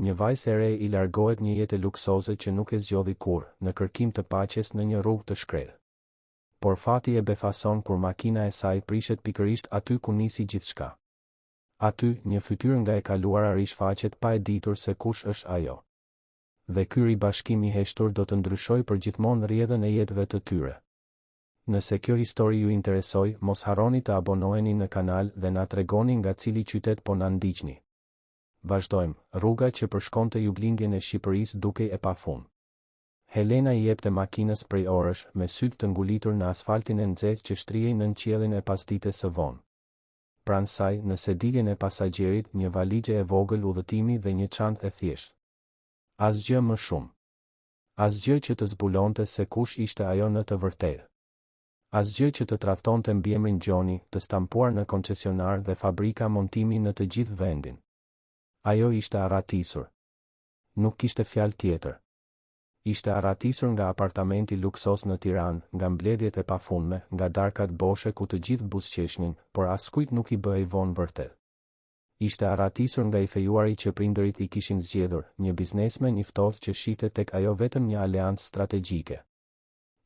Një vajzë e re I largohet një jetë luksoze që nuk e zgjodhi kur, në kërkim të paqes në një rrugë të shkretë. Por fati e befason kur makina e saj prishet pikërisht aty ku nisi gjithçka. Aty, një fytyrë nga e kaluara rishfaqet pa e ditur se kush është ajo. Dhe ky ribashkim I heshtur do të ndryshojë përgjithmonë rrjedhën e jetëve të tyre. Nëse kjo histori ju interesoj, mos harroni të abonoheni në kanal dhe na tregoni nga cili qytet po na ndiqni. Vazhdojmë, rruga që përshkonte juglindjen e Shqipërisë dukej e pafund. Helena I jepte makinës prej orësh, me sytë të ngulitur në asfaltin e nxehtë që shtrihej nën qiellin e pasdites së vonë. Pranë saj, në sediljen e pasagjerit, një valixhe e vogël udhëtimi dhe një çantë e thjeshtë. Asgjë më shumë. Asgjë që të zbulonte se kush ishte ajo në të vërtetë. Asgjë që të tradhtonte mbiemrin Gjoni, të stampuar në koncesionar dhe fabrika montimi në të gjithë vendin. Ajo ishte arratisur. Nuk kishte fjalë tjetër. Ishte arratisur nga apartamenti luksos në Tiranë, nga mbledhjet e pafundme, nga darkat boshe ku të gjithë buzëqeshnin, por askujt nuk I bëhej vonë vërtet. Ishte arratisur nga I fejuari që prindërit I kishin zgjedhur, një biznesmen I ftohtë që shihte tek ajo vetëm një aleancë strategjike.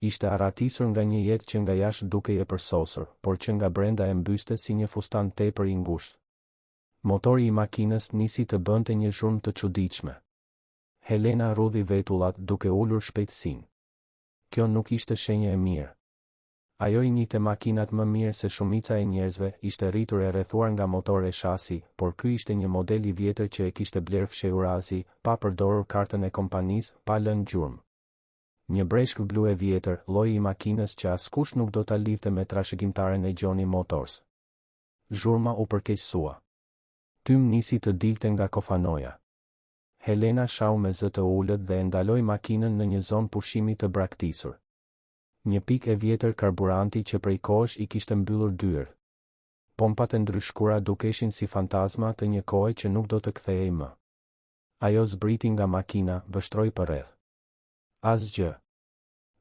Ishte arratisur nga një jetë që nga jashtë dukej e përsosur, por që nga brenda e mbyste si një fustan tepër I ngushtë. Motori I makinës nisi të bënte një zhurmë të çuditshme. Helena rudhi vetullat duke ulur shpejtësinë. Kjo nuk ishte shenjë e mirë. Ajo I njihte makinat më mirë se shumica e njerëzve, ishte rritur e rrethuar nga motor e shasi, por ky ishte një model I vjetër që e kishte bler fshehurazi, pa përdorur kartën e kompanisë, pa lënë gjurmë. Një breshk blu e vjetër, lloji I makinës që askush nuk do ta lidhte me trashëgimtaren e Gjoni Motors. Zhurma u përkeqësua. Tym nisi të dilte nga kofanoja. Helena shau me zë të ulët dhe e ndaloi makinën në një zonë pushimi të braktisur. Një pikë e vjetër karburanti që prej kohësh I kishte mbyllur dyer. Pompat e ndryshkuara dukeshin si fantazma të një kohe që nuk do të kthehej më. Ajo zbriti nga makina, vështroi përreth. Asgjë.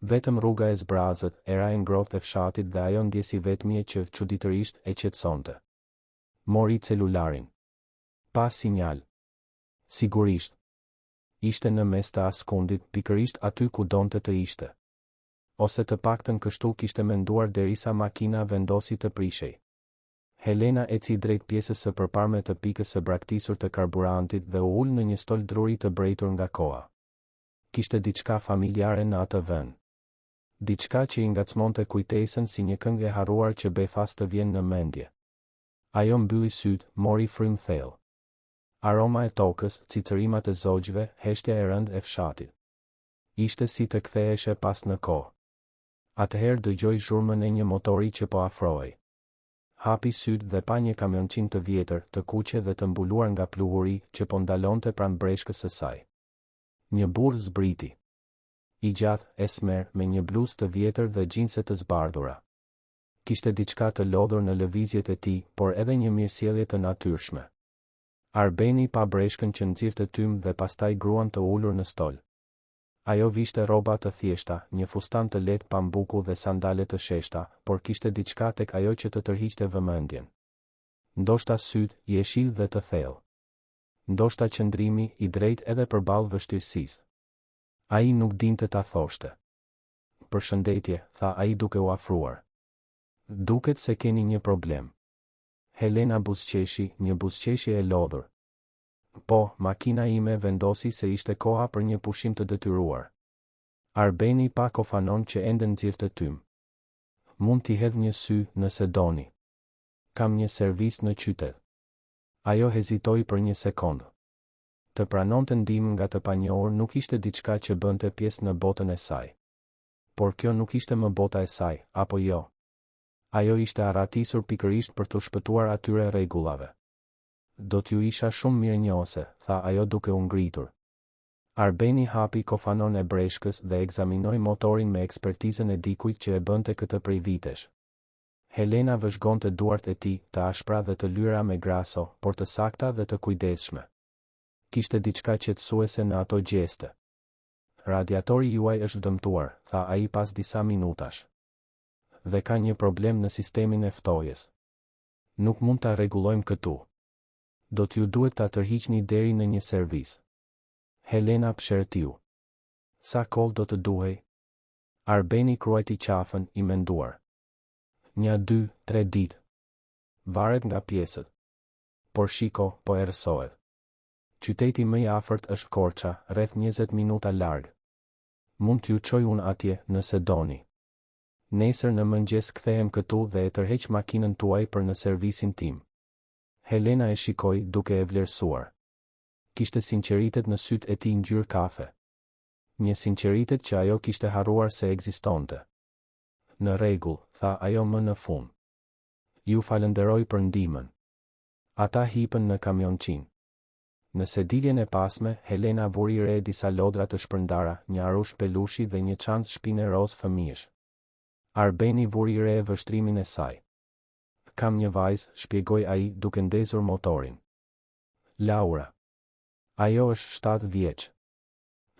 Vetëm rruga e zbrazët, era e ngrohtë e fshatit dhe ajo ndjesi vetmje që çuditërisht e qetësonte. Mori celularin. Pa sinjal. Sigurisht. Ishte në mes të askundit, pikërisht aty ku donte të ishte. Ose të paktën kështu kishte menduar derisa makina vendosi të prishej. Helena eci drejt pjesës së përparme të pikës së braktisur të karburantit dhe u ul në një stol druri të brejtur nga koha. Kishte diçka familjare në atë vend. Diçka që I ngacmonte kujtesën si një këngë e harruar që befas të vjen në mendje. Ajo mbylli syt, mori frym thellë. Aroma e tokës, cicërimat e zogjve, heshtja e rëndë e fshatit. Ishte si të ktheheshe pas në kohë. Atëherë dëgjoi zhurmën e një motori që po afrohej. Hapi syt dhe pa një kamionçin të vjetër, të kuqe dhe të mbuluar nga pluhuri që po ndalonte pranë breshkës së saj. Një burr zbriti. I gjatë, esmer, me një bluzë të vjetër dhe xhinse të zbardhura. Kishte diçka të lodhur në lëvizjet e tij, por edhe një mirësjellje të natyrshme. Arbeni pa breshkën që nxirrte tym dhe pastaj gruan të ulur në stol. Ajo vishte rroba të thjeshta, një fustan të lehtë pambuku dhe sandale të sheshta, por kishte diçka tek ajo që të tërhiqte vëmendjen. Ndoshta syt, jeshil dhe të thellë. Ndoshta qëndrimi I drejtë edhe përballë vështirësisë. Ai nuk dinte ta thoshte. Përshëndetje, tha ai duke u afruar. Duket se keni një problem. Helena buzëqeshi, një buzëqeshje e lodhur. Po, makina ime vendosi se ishte koha për një pushim të detyruar. Arbeni pa kofanon që ende nxirrte tym. Mund t'i hedh një sy nëse doni. Kam një servis në qytet. Ajo hezitoi për një sekondë. Të pranonte ndihmë nga të panjohur nuk ishte diçka që bënte pjesë në botën e saj. Por kjo nuk ishte më bota e saj, apo jo? Ajo ishte arratisur pikërisht për të shpëtuar atyre rregullave. Do t'ju isha shumë mirënjohëse, tha ajo duke u ngritur. Arbeni hapi kofanon e breshkës dhe ekzaminoi motorin me ekspertizën e dikujt që e bënte këtë prej vitesh. Helena vëzhgonte duart e tij, të ashpra dhe të lyera me graso, por të sakta dhe të kujdesshme. Kishte diçka qetësuese në ato gjeste. Radiatori juaj është dëmtuar, tha ai pas disa minutash. Dhe ka një problem në sistemin e ftojes. Nuk mund ta rregullojmë këtu. Do t'ju duhet ta tërhiqni deri në një servis. Helena pshertiu. Sa kohë do të duhej? Arbeni kruajti qafën I menduar. 1, 2, 3 ditë. Varet nga pjesët. Por shiko, po erësohet. Qyteti më I afërt është Korça, rreth 20 minuta larg. Mund t'ju çoj unë atje, nëse doni. Nesër në mëngjes kthehem këtu dhe e tërheq makinën tuaj për në servisin tim. Helena e shikoi duke e vlerësuar. Kishte sinqeritet në sytë e tij ngjyrë kafe. Një sinqeritet që ajo kishte harruar se ekzistonte. Në rregull, tha ajo më në fund. Ju falenderoj për ndihmën. Ata hipën në kamionçin. Në sediljen e pasme, Helena vuri re disa lodra të shpërndara, një arush pelushi dhe një çantë shpine roz fëmijësh. Arbeni vuri re vështrimin e saj. Kam një vajzë, shpjegoi ai duke ndezur motorin. Laura. Ajo është 7 vjeç.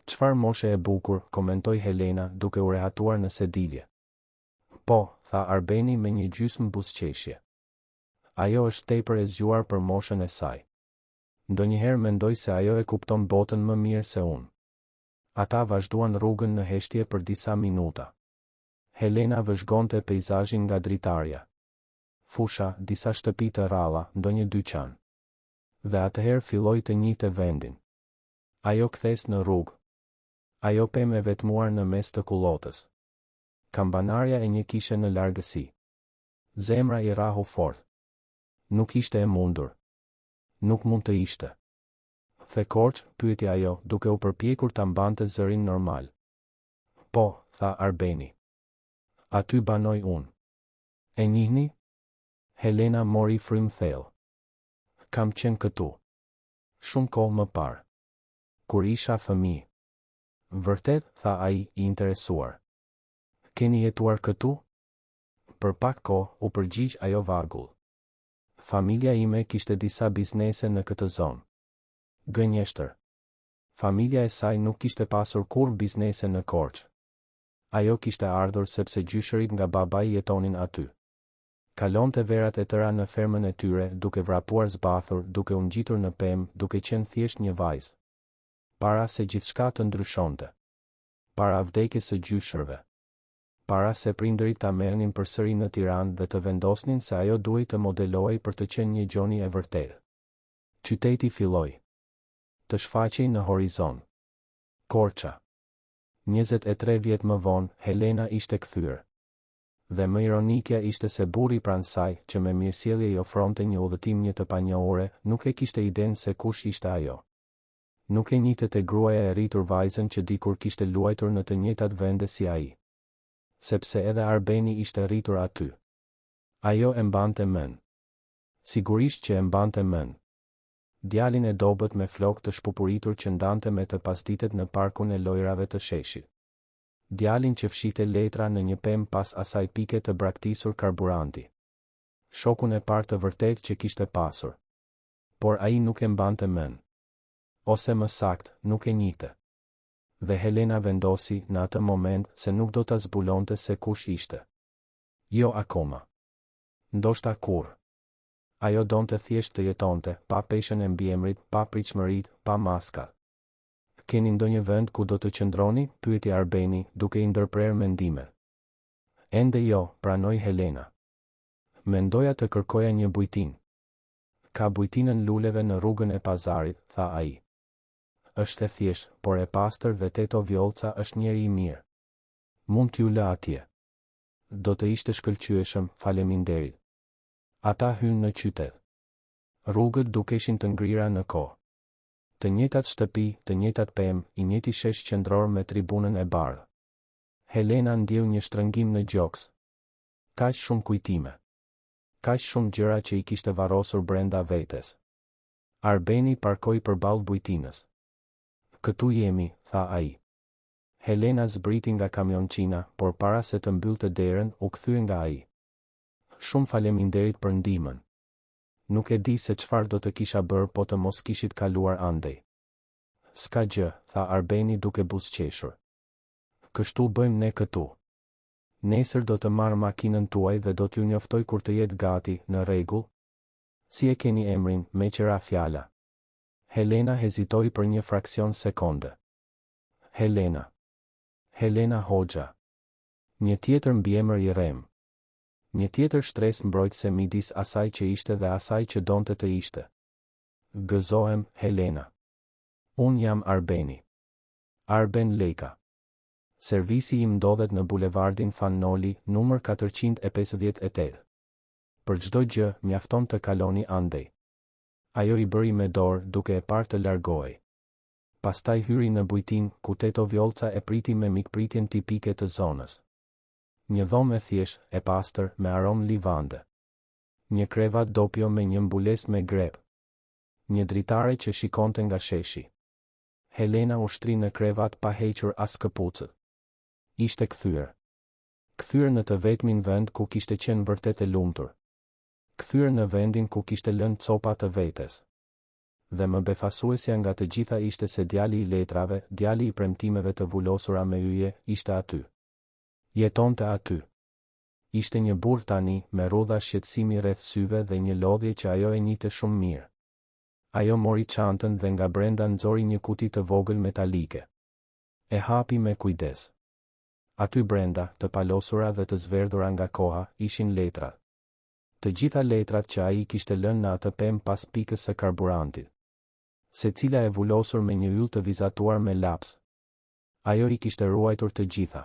Çfarë moshe e bukur, komentoi Helena duke u rehatuar në sedilje. Po, tha Arbeni me një gjysmë buzëqeshje. Ajo është tepër e zgjuar për moshën e saj. Ndonjëherë mendoj se ajo e kupton botën më mirë se unë. Ata vazhduan rrugën në heshtje për disa minuta. Helena vëzhgonte peizazhin nga dritarja. Fusha, disa shtëpi të rralla, ndonjë dyqan. Dhe atëherë filloi të njihte vendin. Ajo kthes në rrugë. Ajo pemë e vetmuar në mes të kullotës. Kambanarja e një kishe në largësi. Zemra I rahu fort. Nuk ishte e mundur. Nuk mund të ishte. The Korç, pyeti ajo, duke u përpjekur ta mbante zërin normal. Po, tha Arbeni. Aty banoj unë. E njihni? Helena mori frym thellë. Kam qenë këtu. Shumë kohë më parë. Kur isha fëmijë. Vërtet, tha ai I interesuar. Keni jetuar këtu? Për pak kohë, u përgjigj ajo vagull. Familja ime kishte disa biznese në këtë zonë. Gënjeshtër. Familja e saj nuk kishte pasur kur biznese në Korçë. Ajo kishte ardhur sepse gjyshërit nga babai jetonin aty. Kalonte verat e tëra në fermën e tyre, duke vrapuar zbathur, duke u ngjitur në pemë, duke qenë thjesht një vajzë. Para se gjithçka të ndryshonte. Para vdekjes së gjyshërve. Para se prindërit ta merrnin përsëri në Tiranë dhe të vendosnin se ajo duhej të modelohej për të qenë një gjoni e vërtetë. Qyteti filloi të shfaqej në horizont. Korça. 23 vjet më vonë, Helena ishte kthyer. Dhe më ironike ishte se burri pranë saj, që me mirësjellje I ofronte një udhëtim një të panjohure, nuk e kishte idenë se kush ishte ajo. Nuk e njihte gruaja e rritur vajzën që dikur kishte luajtur në të njëjtat vende si ai. Sepse edhe Arbeni ishte rritur aty. Ajo e mbante mend. Sigurisht që e mbante mend. Djalin e dobët me flokë të shpupuritur që ndante me të pasditet në parkun e lojrave të sheshit. Djalin që fshite letra në një pemë pas asaj pike të braktisur karburanti. Shokun e parë të vërtet që kishte pasur. Por ai nuk e mbante mend. Ose më sakt, nuk e njihte. Dhe Helena vendosi në atë moment se nuk do ta zbulonte se kush ishte. Jo akoma. Ndoshta kurrë. Ajo donte thjesht të jetonte, pa peshën e mbiemrit, pa pritshmëritë, pa maskat. Keni ndonjë vend ku do të qëndroni? Pyeti Arbeni, duke I ndërprer mendimet. Ende jo, pranoi Helena. Mendoja të kërkoja një bujtinë. Ka bujtinën luleve në rrugën e pazarit, tha ai. Është e thjeshtë, por e pastër dhe Teto Vjollca është njeri I mirë. Mund t'ju lë atje. Do të ishte shkëlqyeshëm, faleminderit. Ata hynë në qytet. Rrugët dukeshin të ngrira në kohë. Të njëjtat shtëpi, të njëjtat pemë, I njëjti shesh qendror me tribunën e bardhë. Helena ndjeu një shtrëngim në gjoks. Kaq shumë kujtime. Kaq shumë gjëra që I kishte varrosur brenda vetes. Arbeni parkoi përballë bujtinës. Këtu jemi, tha ai. Helena zbriti nga kamionçina, por para se të mbyllte derën, u kthye nga ai. Shumë faleminderit për ndihmën. Nuk e di se çfarë do të kisha bërë po të mos kishit kaluar andej. S'ka gjë, tha Arbeni duke buzëqeshur. Kështu bëjmë ne këtu. Nesër do të marr makinën tuaj dhe do t'ju njoftoj kur të jetë gati, në rregull? Si e keni emrin, me qëra fjala? Helena hezitoi për një fraksion sekonde. Helena. Helena Hoxha. Një tjetër mbiemër i rrem. Një tjetër shtresë mbrojtëse midis asaj që ishte dhe asaj që donte të ishte. Gëzohem, Helena. Unë jam Arbeni. Arben Leka. Servisi im ndodhet në bulevardin Fannoli, numër 458. Për çdo gjë, mjafton të kaloni andej. Ajo i bëri me dorë, duke e parë të largohej. Pastaj hyri në bujtin, ku Teto Vjollca e priti me mikpritjen tipike të zonës. Një dhomë e thjesht, e pastër, me aromë livande. Një krevat dopjo me një mbules me grep. Një dritare që shikonte nga sheshi. Helena ushtri në krevat pa hequr as këpucët. Ishte kthyer. Kthyer në të vetmin vend ku kishte qenë vërtet e lumtur. Kthyer në vendin ku kishte lënë copa të vetes. Dhe më befasuesja nga të gjitha ishte se djali i letrave, djali i premtimeve të vulosura me yje, ishte aty. Jetonte aty. Ishte një burr tani, me rrudha shqetësimi rreth syve dhe një lodhje që ajo e njihte shumë mirë. Ajo mori çantën dhe nga brenda nxori një kuti të vogël metalike. E hapi me kujdes. Aty brenda, të palosura dhe të zverdhura nga koha, ishin letrat. Të gjitha letrat që ai kishte lënë në atë pemë pas pikës së karburantit. Secila e vulosur me një yll të vizatuar me laps. Ajo i kishte ruajtur të gjitha.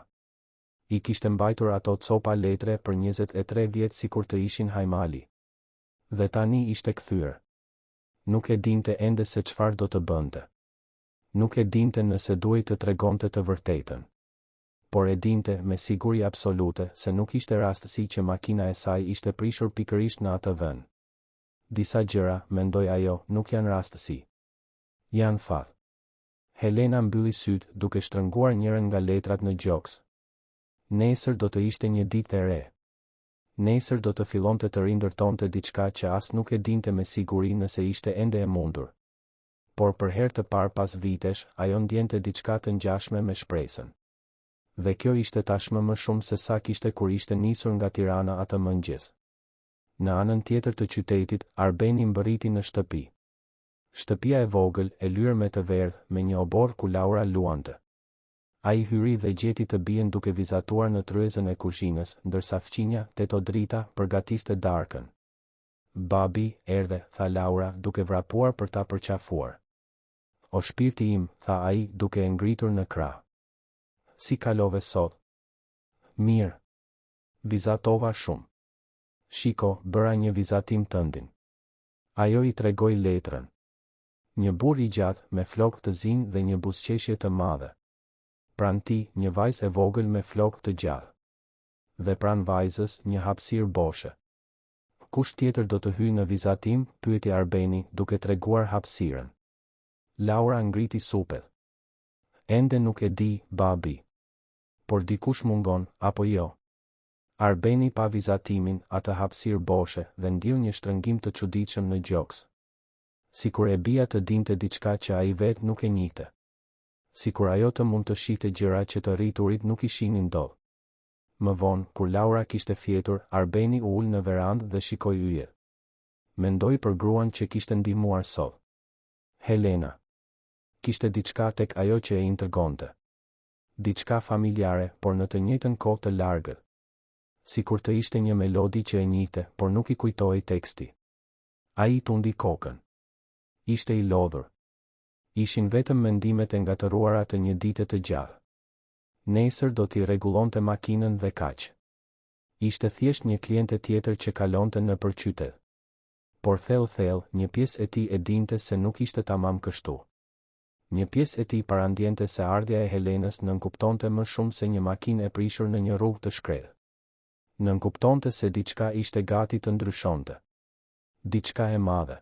I kishte mbajtur ato copa letre për 23 vjet sikur të ishin hajmali. Dhe tani ishte kthyer. Nuk e dinte ende se çfarë do të bënte. Nuk e dinte nëse duhej të tregonte të vërtetën. Por e dinte me siguri absolute se nuk ishte rastësi që makina e saj ishte prishur pikërisht në atë vend. Disa gjëra, mendoi ajo, nuk janë rastësi. Janë fat. Helena mbylli sytë duke shtrënguar njërin nga letrat në gjoks. Nesër do të ishte një ditë e re. Nesër do të fillonte të rindërtonte diçka që as nuk e dinte me siguri nëse ishte ende e mundur. Por për herë të parë pas vitesh, ajo ndjente diçka të ngjashme me shpresën. Dhe kjo ishte tashmë më shumë se sa kishte kur ishte nisur nga Tirana atë mëngjes. Në anën tjetër të qytetit, Arbeni mbërriti në shtëpi. Shtëpia e vogël, e lyer me të verdh, me një obor ku Laura luante. Ai hyri dhe gjeti të bien duke vizatuar në tryezën e kuzhinës, ndërsa fqinja, Teto Drita, përgatiste darkën. Babi, erdhe, tha Laura, duke vrapuar për ta përqafuar. O shpirti im, tha ai, duke e ngritur në krah. Si kalove sot? Mirë. Vizatova shumë. Shiko, bëra një vizatim tëndin. Ajo i tregoi letrën. Një burr i gjatë, me flokë të zinj dhe një buzëqeshje të madhe. Pran ti, një vajzë e vogël me flokë të gjatë. Dhe pran vajzës, një hapësirë boshe. Kush tjetër do të hyjë në vizatim? Pyeti Arbeni, duke treguar hapësirën. Laura ngriti supet. Ende nuk e di, babi. Por dikush mungon, apo jo? Arbeni pa vizatimin, atë hapësirë boshe, dhe ndiu një shtrëngim të çuditshëm në gjoks. Sikur e bija të dinte diçka që ai vet nuk e njihte. Sikur ajo të mund të shihte gjëra që të rriturit nuk i shihnin dot. Më vonë, kur Laura kishte fjetur, Arbeni u ul në verandë dhe shikoi yjet. Mendoi për gruan që kishte ndihmuar sot. Helena. Kishte diçka tek ajo që e intrigonte. Diçka familjare, por në të njëjtën kohë të largët. Sikur të ishte një melodi që e njihte, por nuk i kujtohej teksti. Ai tundi kokën. Ishte i lodhur. Ishin vetëm mendimet e ngatëruara të një dite të gjatë. Nesër do t'i rregullonte makinën dhe kaq. Ishte thjesht një kliente tjetër që kalonte nëpër qytet. Por thellë, një pjesë e tij e dinte se nuk ishte tamam kështu. Një pjesë e tij parandjente se ardhja e Helenës nënkuptonte më shumë se një makinë e prishur në një rrugë të shkretë. Nënkuptonte se diçka ishte gati të ndryshonte. Diçka e madhe.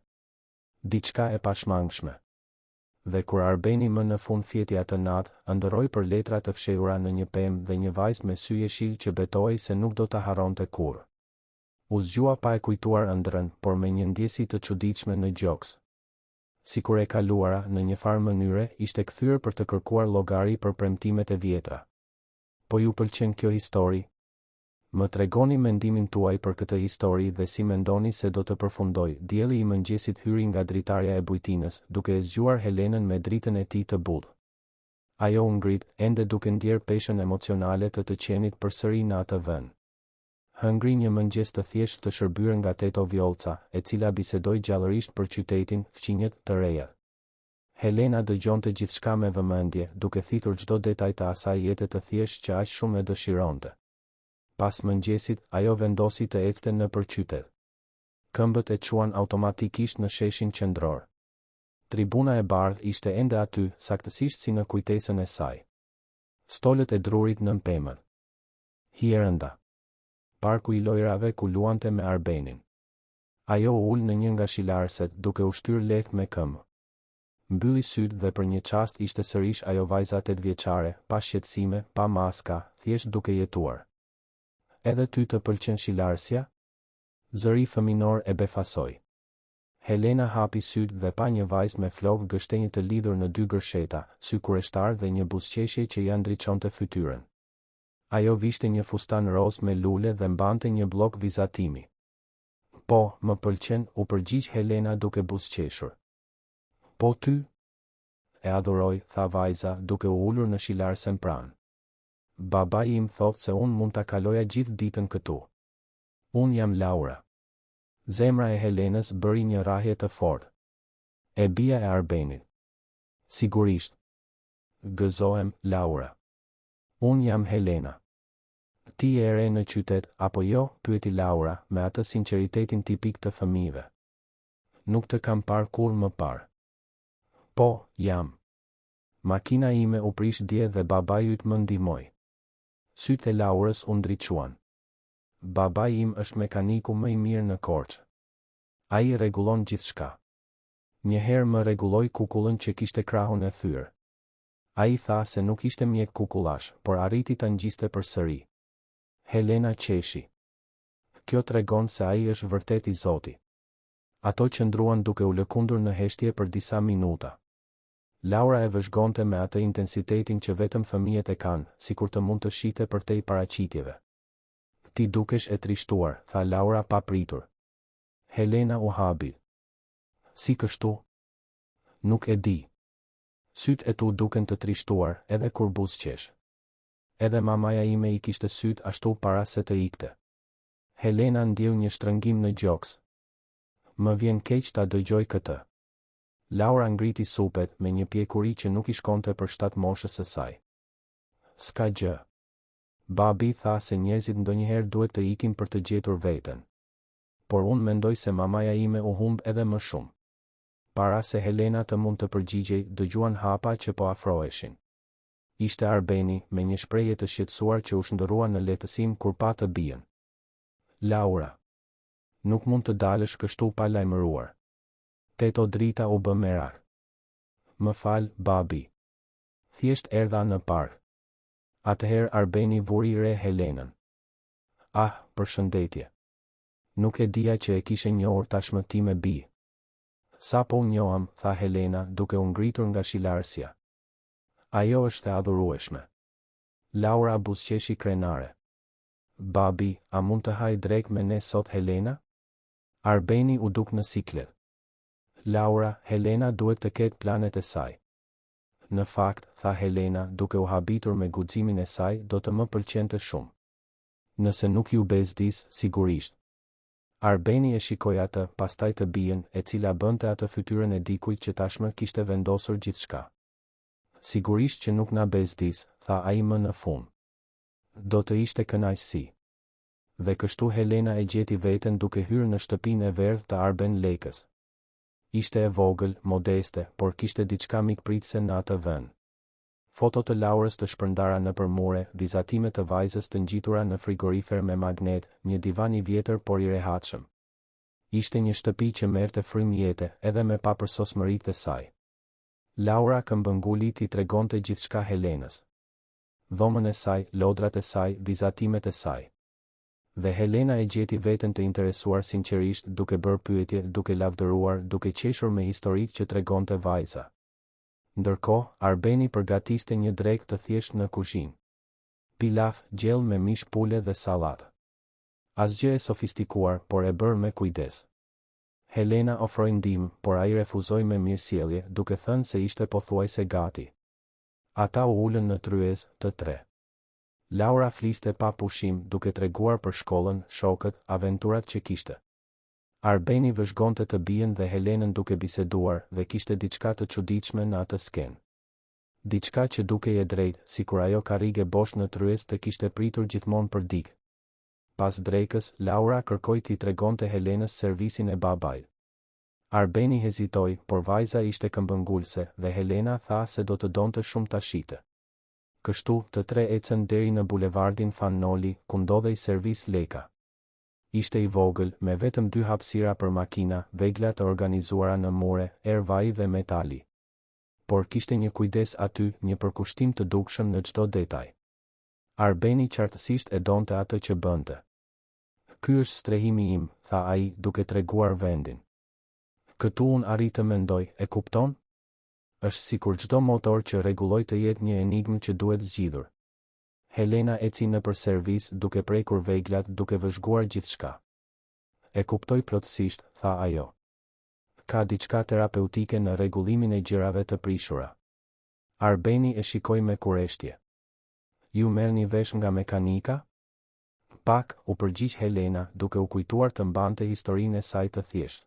Diçka e pashmangshme. Dhe kur Arbeni më në fund fjeti atë natë, ëndërroi për letra të fshehura në një pemë dhe një vajzë me sy jeshil që betohej se nuk do ta harronte kurrë. U zgjua pa e kujtuar ëndrrën, por me një ndjesi të çuditshme në gjoks. Sikur e kaluara, në një farë mënyre, ishte kthyer për të kërkuar llogari për premtimet e vjetra. Po ju pëlqen kjo histori? Më tregoni mendimin tuaj për këtë histori dhe si mendoni se do të përfundoj. Dielli i mëngjesit hyri nga dritarja e bujtinës, duke e zgjuar Helenën me dritën e tij të butë. Ajo u ngrit, ende duke ndjer peshën emocionale të qenit përsëri në atë vend. Hëngri një mëngjes të thjesht të shërbyer nga Teto Vjolca, e cila bisedoi gjallërisht për qytetin, fqinjet të reja. Helena dëgjonte gjithçka me vëmendje, duke thithur çdo detaj të asaj jete të thjesht që aq shumë e dëshironte. Pas mëngjesit, ajo vendosi të ecte nëpër qytet. Këmbët e çuan automatikisht në sheshin qendror. Tribuna e bardhë ishte ende aty, saktësisht si në kujtesën e saj. Stolët e drurit nën pemën. Hierënda. Parku i lojrave ku luante me Arbenin. Ajo u ul në një nga shilarëset, duke u shtyr lehtë me këmbë. Mbylli syt dhe për një çast ishte sërish ajo vajza 8 vjeçare, pa shqetësime, pa maska, thjesht duke jetuar. Edhe ty të pëlqen shilarësja? Zëri fëminor e befasoi. Helena hapi syt dhe pa një vajzë me flokë gështenjë të lidhur në 2 gërsheta, sy kureshtar dhe një buzëqeshje që ja ndriçonte fytyrën. Ajo vishte një fustan roz me lule dhe mbante një bllok vizatimi. Po, më pëlqen, u përgjigj Helena duke buzëqeshur. Po ty? E adhuroj, tha vajza, duke u ulur në shilarësen pranë. Baba im thotë se unë mund ta kaloja gjithë ditën këtu. Unë jam Laura. Zemra e Helenës bëri një rrahje të fortë. E bia e Arbenit. Sigurisht. Gëzohem, Laura. Unë jam Helena. Ti e re në qytet, apo jo? Pyeti Laura, me atë sinqeritetin tipik të fëmijëve. Nuk të kam parë kur më parë. Po, jam. Makina ime u prish dje dhe babai yt më ndihmoi. Sytë e Laurës u ndriçuan. Babai im është mekaniku më i mirë në Korçë. Ai rregullon gjithçka. Një herë më rregulloi kukullën që kishte krahun e thyrë. Ai tha se nuk ishte mjek kukullash, por arriti ta ngjiste përsëri. Helena qeshi. Kjo tregon se ai është vërtet i Zoti. Ato qëndruan duke u lëkundur në heshtje për disa minuta. Laura e vëzhgonte me atë intensitetin që vetëm fëmijët e kanë, sikur të mund të shite përtej paraqitjeve. Ti dukesh e trishtuar, tha Laura pa pritur. Helena u habi. Si kështu? Nuk e di. Syt e tu duken të trishtuar, edhe kur buzëqesh. Edhe mamaja ime i kishte syt ashtu para se të ikte. Helena ndjeu një shtrëngim në gjoks. Më vjen keq ta dëgjoj këtë. Laura ngriti supet me një pjekuri që nuk i shkonte për 7 moshës së saj. Ska gjë. Babi tha se njerëzit ndonjëherë duhet të ikin për të gjetur veten. Por unë mendoj se mamaja ime u humb edhe më shumë. Para se Helena të mund të përgjigjej, dëgjuan hapa që po afroheshin. Ishte Arbeni, me një shprehje të shqetësuar që u shndërrua në lehtësim kur pa të bien. Laura. Nuk mund të dalësh kështu pa lajmëruar. Teto drita u bë merak. Më fal, babi. Thjesht erdha në park. Atëherë Arbeni vuri re Helenën. Ah, përshëndetje. Nuk e dija që e kishe njohur tashmë ti me bi. Sa po njoham, tha Helena, duke u ngritur nga shilarësja. Ajo është e adhurueshme. Laura buzëqeshi krenare. Babi, a mund të haj drek me ne sot Helena? Arbeni u duk në siklet. Laura, Helena duhet të ketë planet e saj. Në fakt, tha Helena, duke u habitur me guximin e saj, do të më pëlqente shumë. Nëse nuk ju bezdis, sigurisht. Arbeni e shikoi atë, pastaj të bien, e cila bënte atë fytyrën e dikujt që tashmë kishte vendosur gjithçka. Sigurisht që nuk na bezdis, tha ai më në fund. Do të ishte kënaqësi. Dhe kështu Helena e gjeti veten duke hyrë në shtëpinë e verdhë të Arben Lekës. Ishte e vogël, modeste, por kishte diçka mikpritse në atë vend. Foto të Laurës të shpërndara nëpër mure, vizatime të vajzës të ngjitura në frigorifer me magnet, një divan i vjetër por i rehatshëm. Ishte një shtëpi që merrte frym jete, edhe me papërsosmëritë e saj. Laura këmbënguli t'i tregonte gjithçka Helenës. Dhomën e saj, lodrat e saj, vizatimet e saj. Dhe Helena e gjeti veten të interesuar sinqerisht, duke bërë pyetje, duke lavdëruar, duke qeshur me historikë që tregonte vajza. Ndërkohë, Arbeni përgatiste një drekë të thjeshtë në kuzhinë. Pilaf, gjell me mish pule dhe sallatë. Asgjë e sofistikuar, por e bërë me kujdes. Helena ofroi ndihmë, por ai refuzoi me mirësjellje, duke thënë se ishte pothuajse gati. Ata u ulën në tryezë të tre. Laura fliste pa pushim, duke treguar për shkollën, shokët, aventurat që kishte. Arbeni vëzhgonte të bien dhe Helenën duke biseduar dhe kishte diçka të çuditshme në atë skenë. Diçka që dukej e drejtë, sikur ajo karrige bosh në tryezë të kishte pritur gjithmonë për dikë. Pas drekës, Laura kërkoi t'i tregonte Helenës servisin e babait. Arbeni hezitoi, por vajza ishte këmbëngulse dhe Helena tha se do të donte shumë ta shite. Kështu, të tre ecën deri në bulevardin Fannoli, ku ndodhej servis Leka. Ishte i vogël, me vetëm 2 hapësira për makina, vegla të organizuara në mure, ervaj dhe metali. Por kishte një kujdes aty, një përkushtim të dukshëm në çdo detaj. Arbeni qartësisht e donte atë që bënte. Ky është strehimi im, tha ai, duke treguar vendin. Këtu unë arrit të mendoj, e kupton? Është sikur çdo motor që rregulloj të jetë një enigmë që duhet zgjidhur. Helena eci nëpër servis, duke prekur veglat, duke vëzhguar gjithçka. E kuptoj plotësisht, tha ajo. Ka diçka terapeutike në rregullimin e gjërave të prishura. Arbeni e shikoi me kureshtje. Ju merrni vesh nga mekanika? Pak, u përgjigj Helena, duke u kujtuar të mbante historinë e saj të thjeshtë.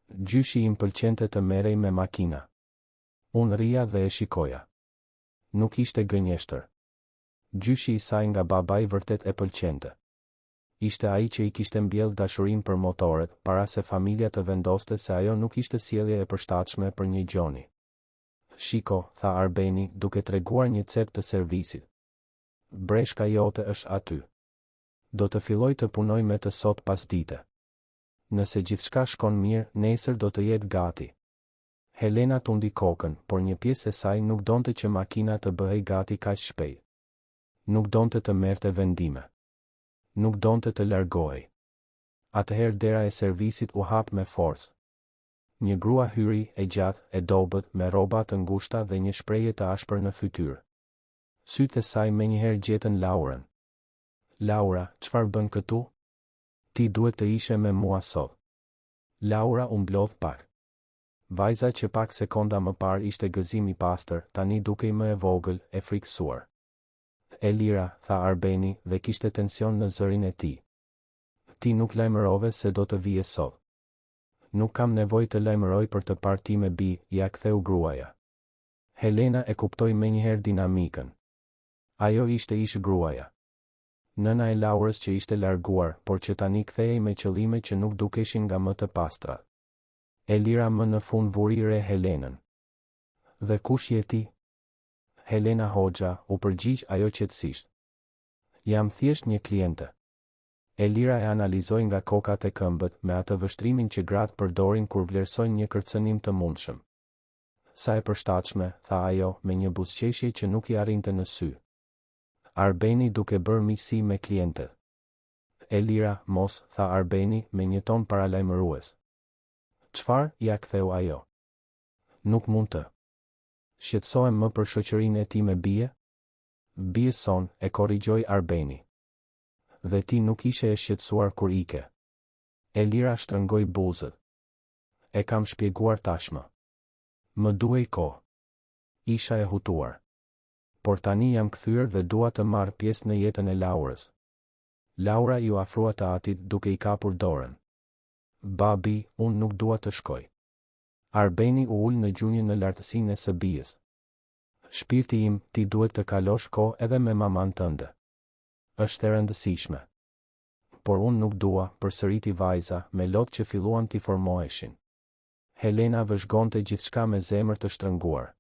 Gjyshi im pëlqente të merrej me makina. Unë rria dhe e shikoja. Nuk ishte gënjeshtër. Gjyshi i saj nga babai vërtet e pëlqente. Ishte ai që i kishte mbjell dashurinë për motoret, para se familja të vendoste se ajo nuk ishte sjellje e përshtatshme për një gjoni. Shiko, tha Arbeni, duke treguar një cep të servisit. Breshka jote është aty. Do të filloj të punoj me të sot pas dite. Nëse gjithçka shkon mirë, nesër do të jetë gati. Helena tundi kokën, por një pjesë e saj nuk donte që makina të bëhej gati kaq shpejt. Nuk donte të merrte vendime. Nuk donte të largohej. Atëherë dera e servisit u hap me forcë. Një grua hyri, e gjatë, e dobët, me rroba të ngushta dhe një shprehje të ashpër në fytyrë. Sytë e saj menjëherë gjetën Laurën. Laura, çfarë bën këtu? Ti duhet të ishe me mua sot. Laura u mblodh pak. Vajza që pak sekonda më parë ishte gëzim i pastër, tani dukej më e vogël, e frikësuar. Elira, tha Arbeni, dhe kishte tension në zërin e tij. Ti nuk lajmërove se do të vije sot. Nuk kam nevojë të lajmëroj për të parë ti me bi, ja ktheu gruaja. Helena e kuptoi menjëherë dinamikën. Ajo ishte ish gruaja. Nëna e Laurës që ishte larguar, por që tani kthehej me qëllime që nuk dukeshin nga më të pastrat. Elira më në fund vuri re Helenën. Dhe kush je ti? Helena Hoxha, u përgjigj ajo qetësisht. Jam thjesht një kliente. Elira e analizoi nga kokat e këmbët, me atë vështrimin që gratë përdorin kur vlerësojnë një kërcënim të mundshëm. Sa e përshtatshme, tha ajo, me një buzëqeshje që nuk i arrinte në sy. Arbeni duke bërë miqësi me klientët. Elira, mos, tha Arbeni me një ton paralajmërues. Çfarë? Ja ktheu ajo. Nuk mund të. Shqetësohem më për shoqërinë e ti me bie? Bie son, e korrigjoi Arbeni. Dhe ti nuk ishe e shqetësuar kur ike. Elira shtrëngoi buzët. E kam shpjeguar tashmë. Më duhej kohë. Isha e hutuar. Por tani jam kthyer dhe dua të marr pjesë në jetën e Laurës. Laura ju afrua të atit duke i kapur dorën. Babi, unë nuk dua të shkoj. Arbeni u ul në gjunjë në lartësinë e së bijës. Shpirti im, ti duhet të kalosh kohë edhe me maman tënde. Është e rëndësishme. Por unë nuk dua, përsëriti vajza, me lot që filluan t'i formoheshin. Helena vëzhgonte gjithçka me zemër të shtrënguar.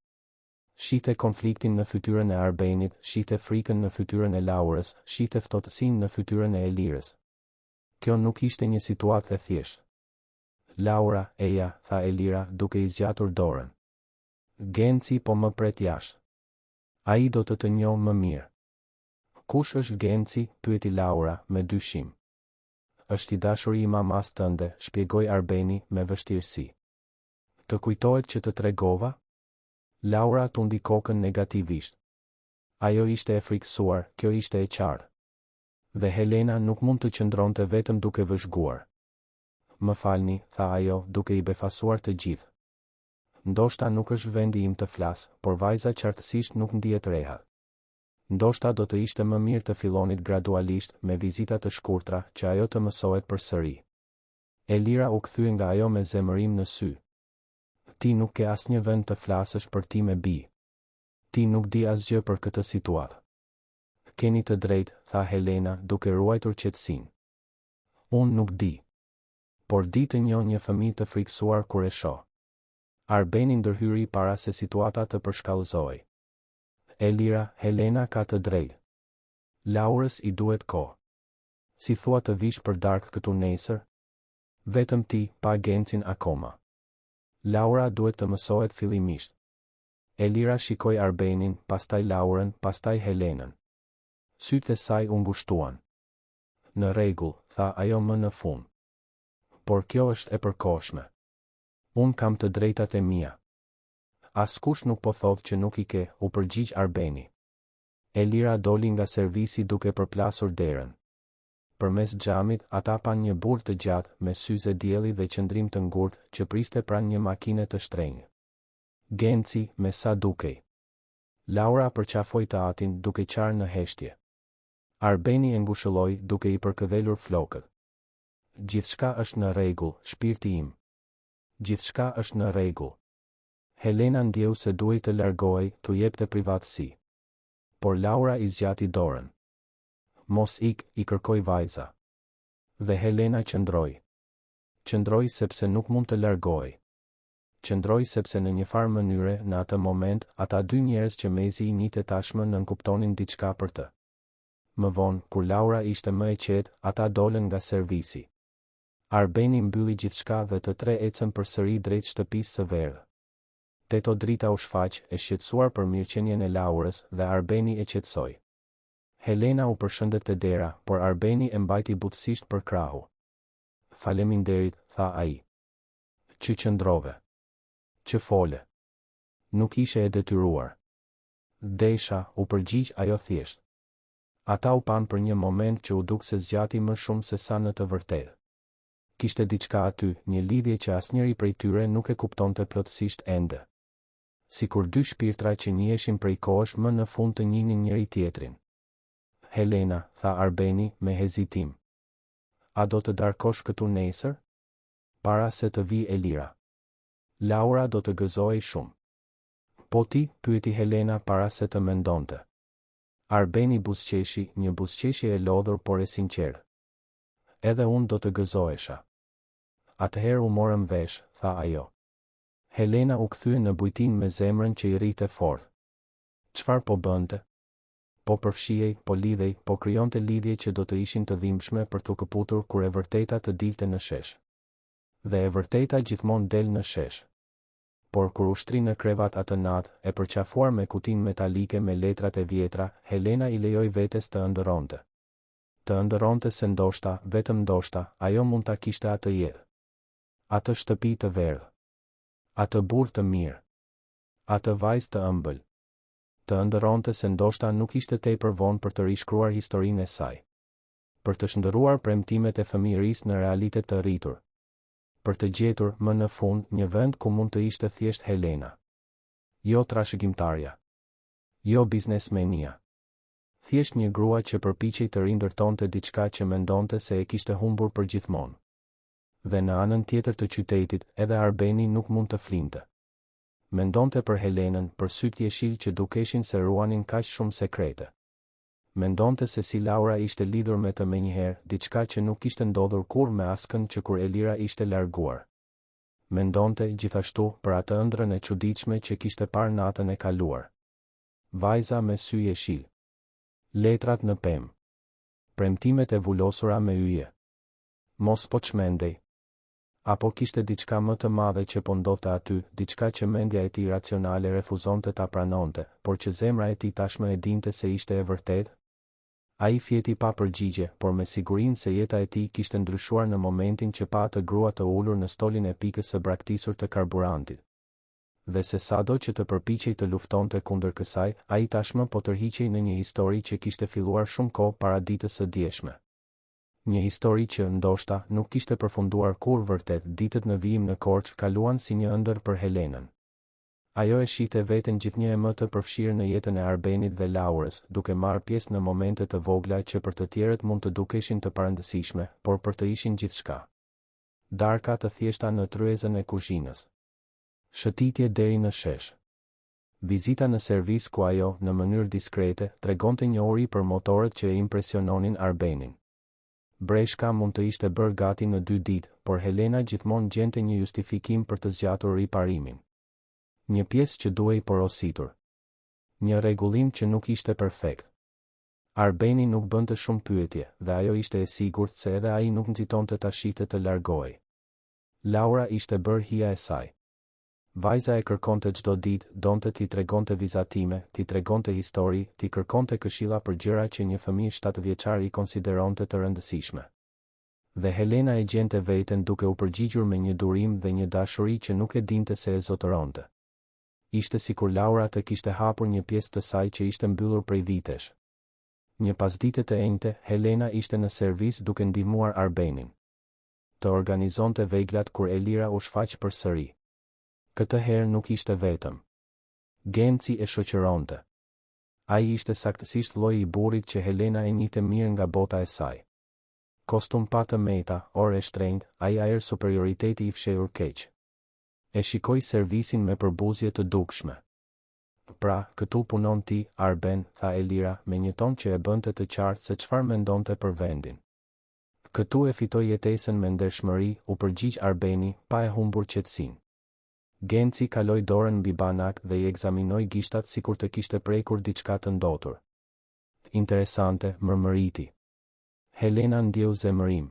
Shite konfliktin në fytyrën e Arbenit, shite frikën në fytyrën e Laurës, shite ftohtësinë në fytyrën e Elirës. Kjo nuk ishte një situatë e thjeshtë. Laura, eja, tha Elira, duke i zgjatur dorën. Genci po më pret jashtë. Ai do të njohë më mirë. Kush është Genci? Pyeti Laura, me dyshim. Është i dashuri i mamas tënde, shpjegoi Arbeni me vështirësi. Të kujtohet që të tregova? Laura tundi kokën negativisht. Ajo ishte e frikësuar, kjo ishte e qartë. Dhe Helena nuk mund të qëndronte vetëm duke vëzhguar. Më falni, tha ajo, duke i befasuar të gjithë. Ndoshta nuk është vendi im të flas, por vajza qartësisht nuk ndihet reha. Ndoshta do të ishte më mirë të fillonit gradualisht me vizita të shkurtra që ajo të mësohet përsëri. Elira u kthye nga ajo me zemërim në sy. Ti nuk ke asnjë vend të flasësh për ti me bi. Ti nuk di asgjë për këtë situatë. Keni të drejtë, tha Helena, duke ruajtur qetësinë. Unë nuk di. Por di të njoh një fëmijë të frikësuar kur e shoh. Arbeni ndërhyri para se situata të përshkallëzohej. Elira, Helena ka të drejtë. Laurës i duhet kohë. Si thua të vish për darkë këtu nesër? Vetëm ti, pa Gencin akoma. Laura duhet të mësohet fillimisht. Elira shikoi Arbenin, pastaj Laurën, pastaj Helenën. Sytë e saj u ngushtuan. Në rregull, tha ajo më në fund. Por kjo është e përkohshme. Unë kam të drejtat e mia. Askush nuk po thotë që nuk i ke, u përgjigj Arbeni. Elira doli nga servisi duke përplasur derën. Përmes xhamit, ata pan një burr të gjatë me syze dielli dhe qëndrim të ngurtë që priste pranë një makine të shtrenjtë. Genci, me sa dukej. Laura përqafoi të atin duke qarë në heshtje. Arbeni e ngushëlloi duke i përkëdhelur flokët. Gjithçka është në rregull, shpirti im. Gjithçka është në rregull. Helena ndjeu se duhej të largohej, t'u jepte privatësi. Por Laura i zgjati dorën. Mos ik, i kërkoi vajza. Dhe Helena qëndroi. Qëndroi sepse nuk mund të largohej. Qëndroi sepse në një farë mënyre, në atë moment, ata dy njerëz që mezi i njite tashmë nënkuptonin diçka për të. Më vonë, kur Laura ishte më e qetë, ata dolën nga servisi. Arbeni mbylli gjithçka dhe të tre ecën përsëri drejt shtëpisë së verdhë. Teto drita u shfaq, e shqetësuar për mirëqenien e Laurës, dhe Arbeni e qetësoi. Helena u përshëndet te dera, por Arbeni e mbajti butësisht për krahu. Faleminderit, tha ai. Që qëndrove. Që fole. Nuk ishe e detyruar. Desha, u përgjigj ajo thjesht. Ata u pan për një moment që u duk se zgjati më shumë se sa në të vërtetë. Kishte diçka aty, një lidhje që asnjëri prej tyre nuk e kuptonte plotësisht ende. Sikur dy shpirtra që njiheshin prej kohësh më në fund të njihnin njëri tjetrin. Helena, tha Arbeni me hezitim. A do të darkosh këtu nesër? Para se të vi Elira. Laura do të gëzohej shumë. Po ti, pyeti Helena para se të mendonte. Arbeni buzëqeshi, një buzëqeshje e lodhur por e sinqertë. Edhe unë do të gëzohesha. Atëherë u morëm vesh, tha ajo. Helena u kthye në bujtin me zemrën që i rrite fort. Çfarë po bënte? Po përfshihej, po lidhej, po krijonte lidhje që do të ishin të dhimbshme për t'u këputur kur e vërteta të dilte në shesh. Dhe e vërteta gjithmonë del në shesh. Por kur u shtri në krevat atë natë, e përqafuar me kutinë metalike me letrat e vjetra, Helena i lejoi vetes të ëndërronte. Të ëndërronte se ndoshta, vetëm ndoshta, ajo mund ta kishte atë jetë. Atë shtëpi të verdhë. Atë burr të mirë. Atë vajzë të ëmbël. Të ëndërronte se ndoshta nuk ishte tepër vonë për të rishkruar historinë e saj. Për të shndërruar premtimet e fëmijërisë në realitet të rritur. Për të gjetur, më në fund, një vend ku mund të ishte thjesht Helena. Jo trashëgimtarja. Jo biznesmenia. Thjesht një grua që përpiqej të rindërtonte diçka që mendonte se e kishte humbur përgjithmonë. Dhe në anën tjetër të qytetit, edhe Arbeni nuk mund të flinte. Mendonte për Helenën, për sytë jeshil që dukeshin se ruanin kaq shumë sekrete. Mendonte se si Laura ishte lidhur me të menjëherë, diçka që nuk ishte ndodhur kur me askën që kur Elira ishte larguar. Mendonte gjithashtu për atë ëndrrën e çuditshme që kishte parë natën e kaluar. Vajza me sy jeshil. Letrat në pemë. Premtimet e vulosura me yje. Mos po çmendej. Apo kishte diçka më të madhe që po ndodhte aty, diçka që mendja e tij racionale refuzonte ta pranonte, por që zemra e tij tashmë e dinte se ishte e vërtetë? Ai fjeti pa përgjigje, por me sigurinë se jeta e tij kishte ndryshuar në momentin që pa atë grua të ulur në stolin e pikës së braktisur të karburantit. dhe se sado që të përpiqej të luftonte kundër kësaj, ai tashmë po tërhiqej në një histori që kishte filluar shumë kohë para ditës së dieshme. Një histori që, ndoshta, nuk kishte përfunduar kur vërtet. Ditët në vijim në Korçë kaluan si një ëndër për Helenën. Ajo e shihte veten gjithnjë më të përfshirë në jetën e Arbenit dhe Laurës, duke marrë pjesë në momente të vogla që për të tjerët mund të dukeshin të parëndësishme, por për të ishin gjithçka. Darka të thjeshta në tryezën e kuzhinës. Shëtitje deri në shesh. Vizita në servis ku ajo, në mënyrë diskrete, tregonte një uri për motorët që e impresiononin Arbenin. Breshka mund të ishte bërë gati në 2 ditë, por Helena gjithmonë gjente një justifikim për të zgjatur riparimin. Një pjesë që duhej porositur. Një rregullim që nuk ishte perfekt. Arbeni nuk bënte shumë pyetje, dhe ajo ishte e sigurt se edhe ai nuk nxitonte ta shihte të largohej. Laura ishte bërë hija e saj. Vajza e kërkonte çdo ditë, donte t'i tregonte vizatime, t'i tregonte histori, t'i kërkonte këshilla për gjëra që një fëmijë 7 vjeçar i konsideronte të rëndësishme. Dhe Helena e gjente veten duke u përgjigjur me një durim dhe një dashuri që nuk e dinte se e zotëronte. Ishte sikur Laura të kishte hapur një pjesë të saj që ishte mbyllur prej vitesh. Një pasdite të enjte, Helena ishte në servis duke ndihmuar Arbenin. Të organizonte veglat kur Elira u shfaq përsëri. Këtë herë nuk ishte vetëm. Genci e shoqëronte. Ai ishte saktësisht lloji i burrit që Helena e njihte mirë nga bota e saj. Kostum pa të meta, orë e shtrenjtë, ai ajër superioriteti i fshehur keq. E shikoi servisin me përbuzje të dukshme. Pra, këtu punon ti, Arben, tha Elira, me një ton që e bënte të qartë se çfarë mendonte për vendin. Këtu e fitoi jetesën me ndershmëri, u përgjigj Arbeni, pa e humbur qetësinë. Genci kaloi dorën mbi banak dhe I ekzaminoi gishtat sikur të kishte prekur diçka të ndotur. Interesante, mërmëriti. Helena ndjeu zemërim.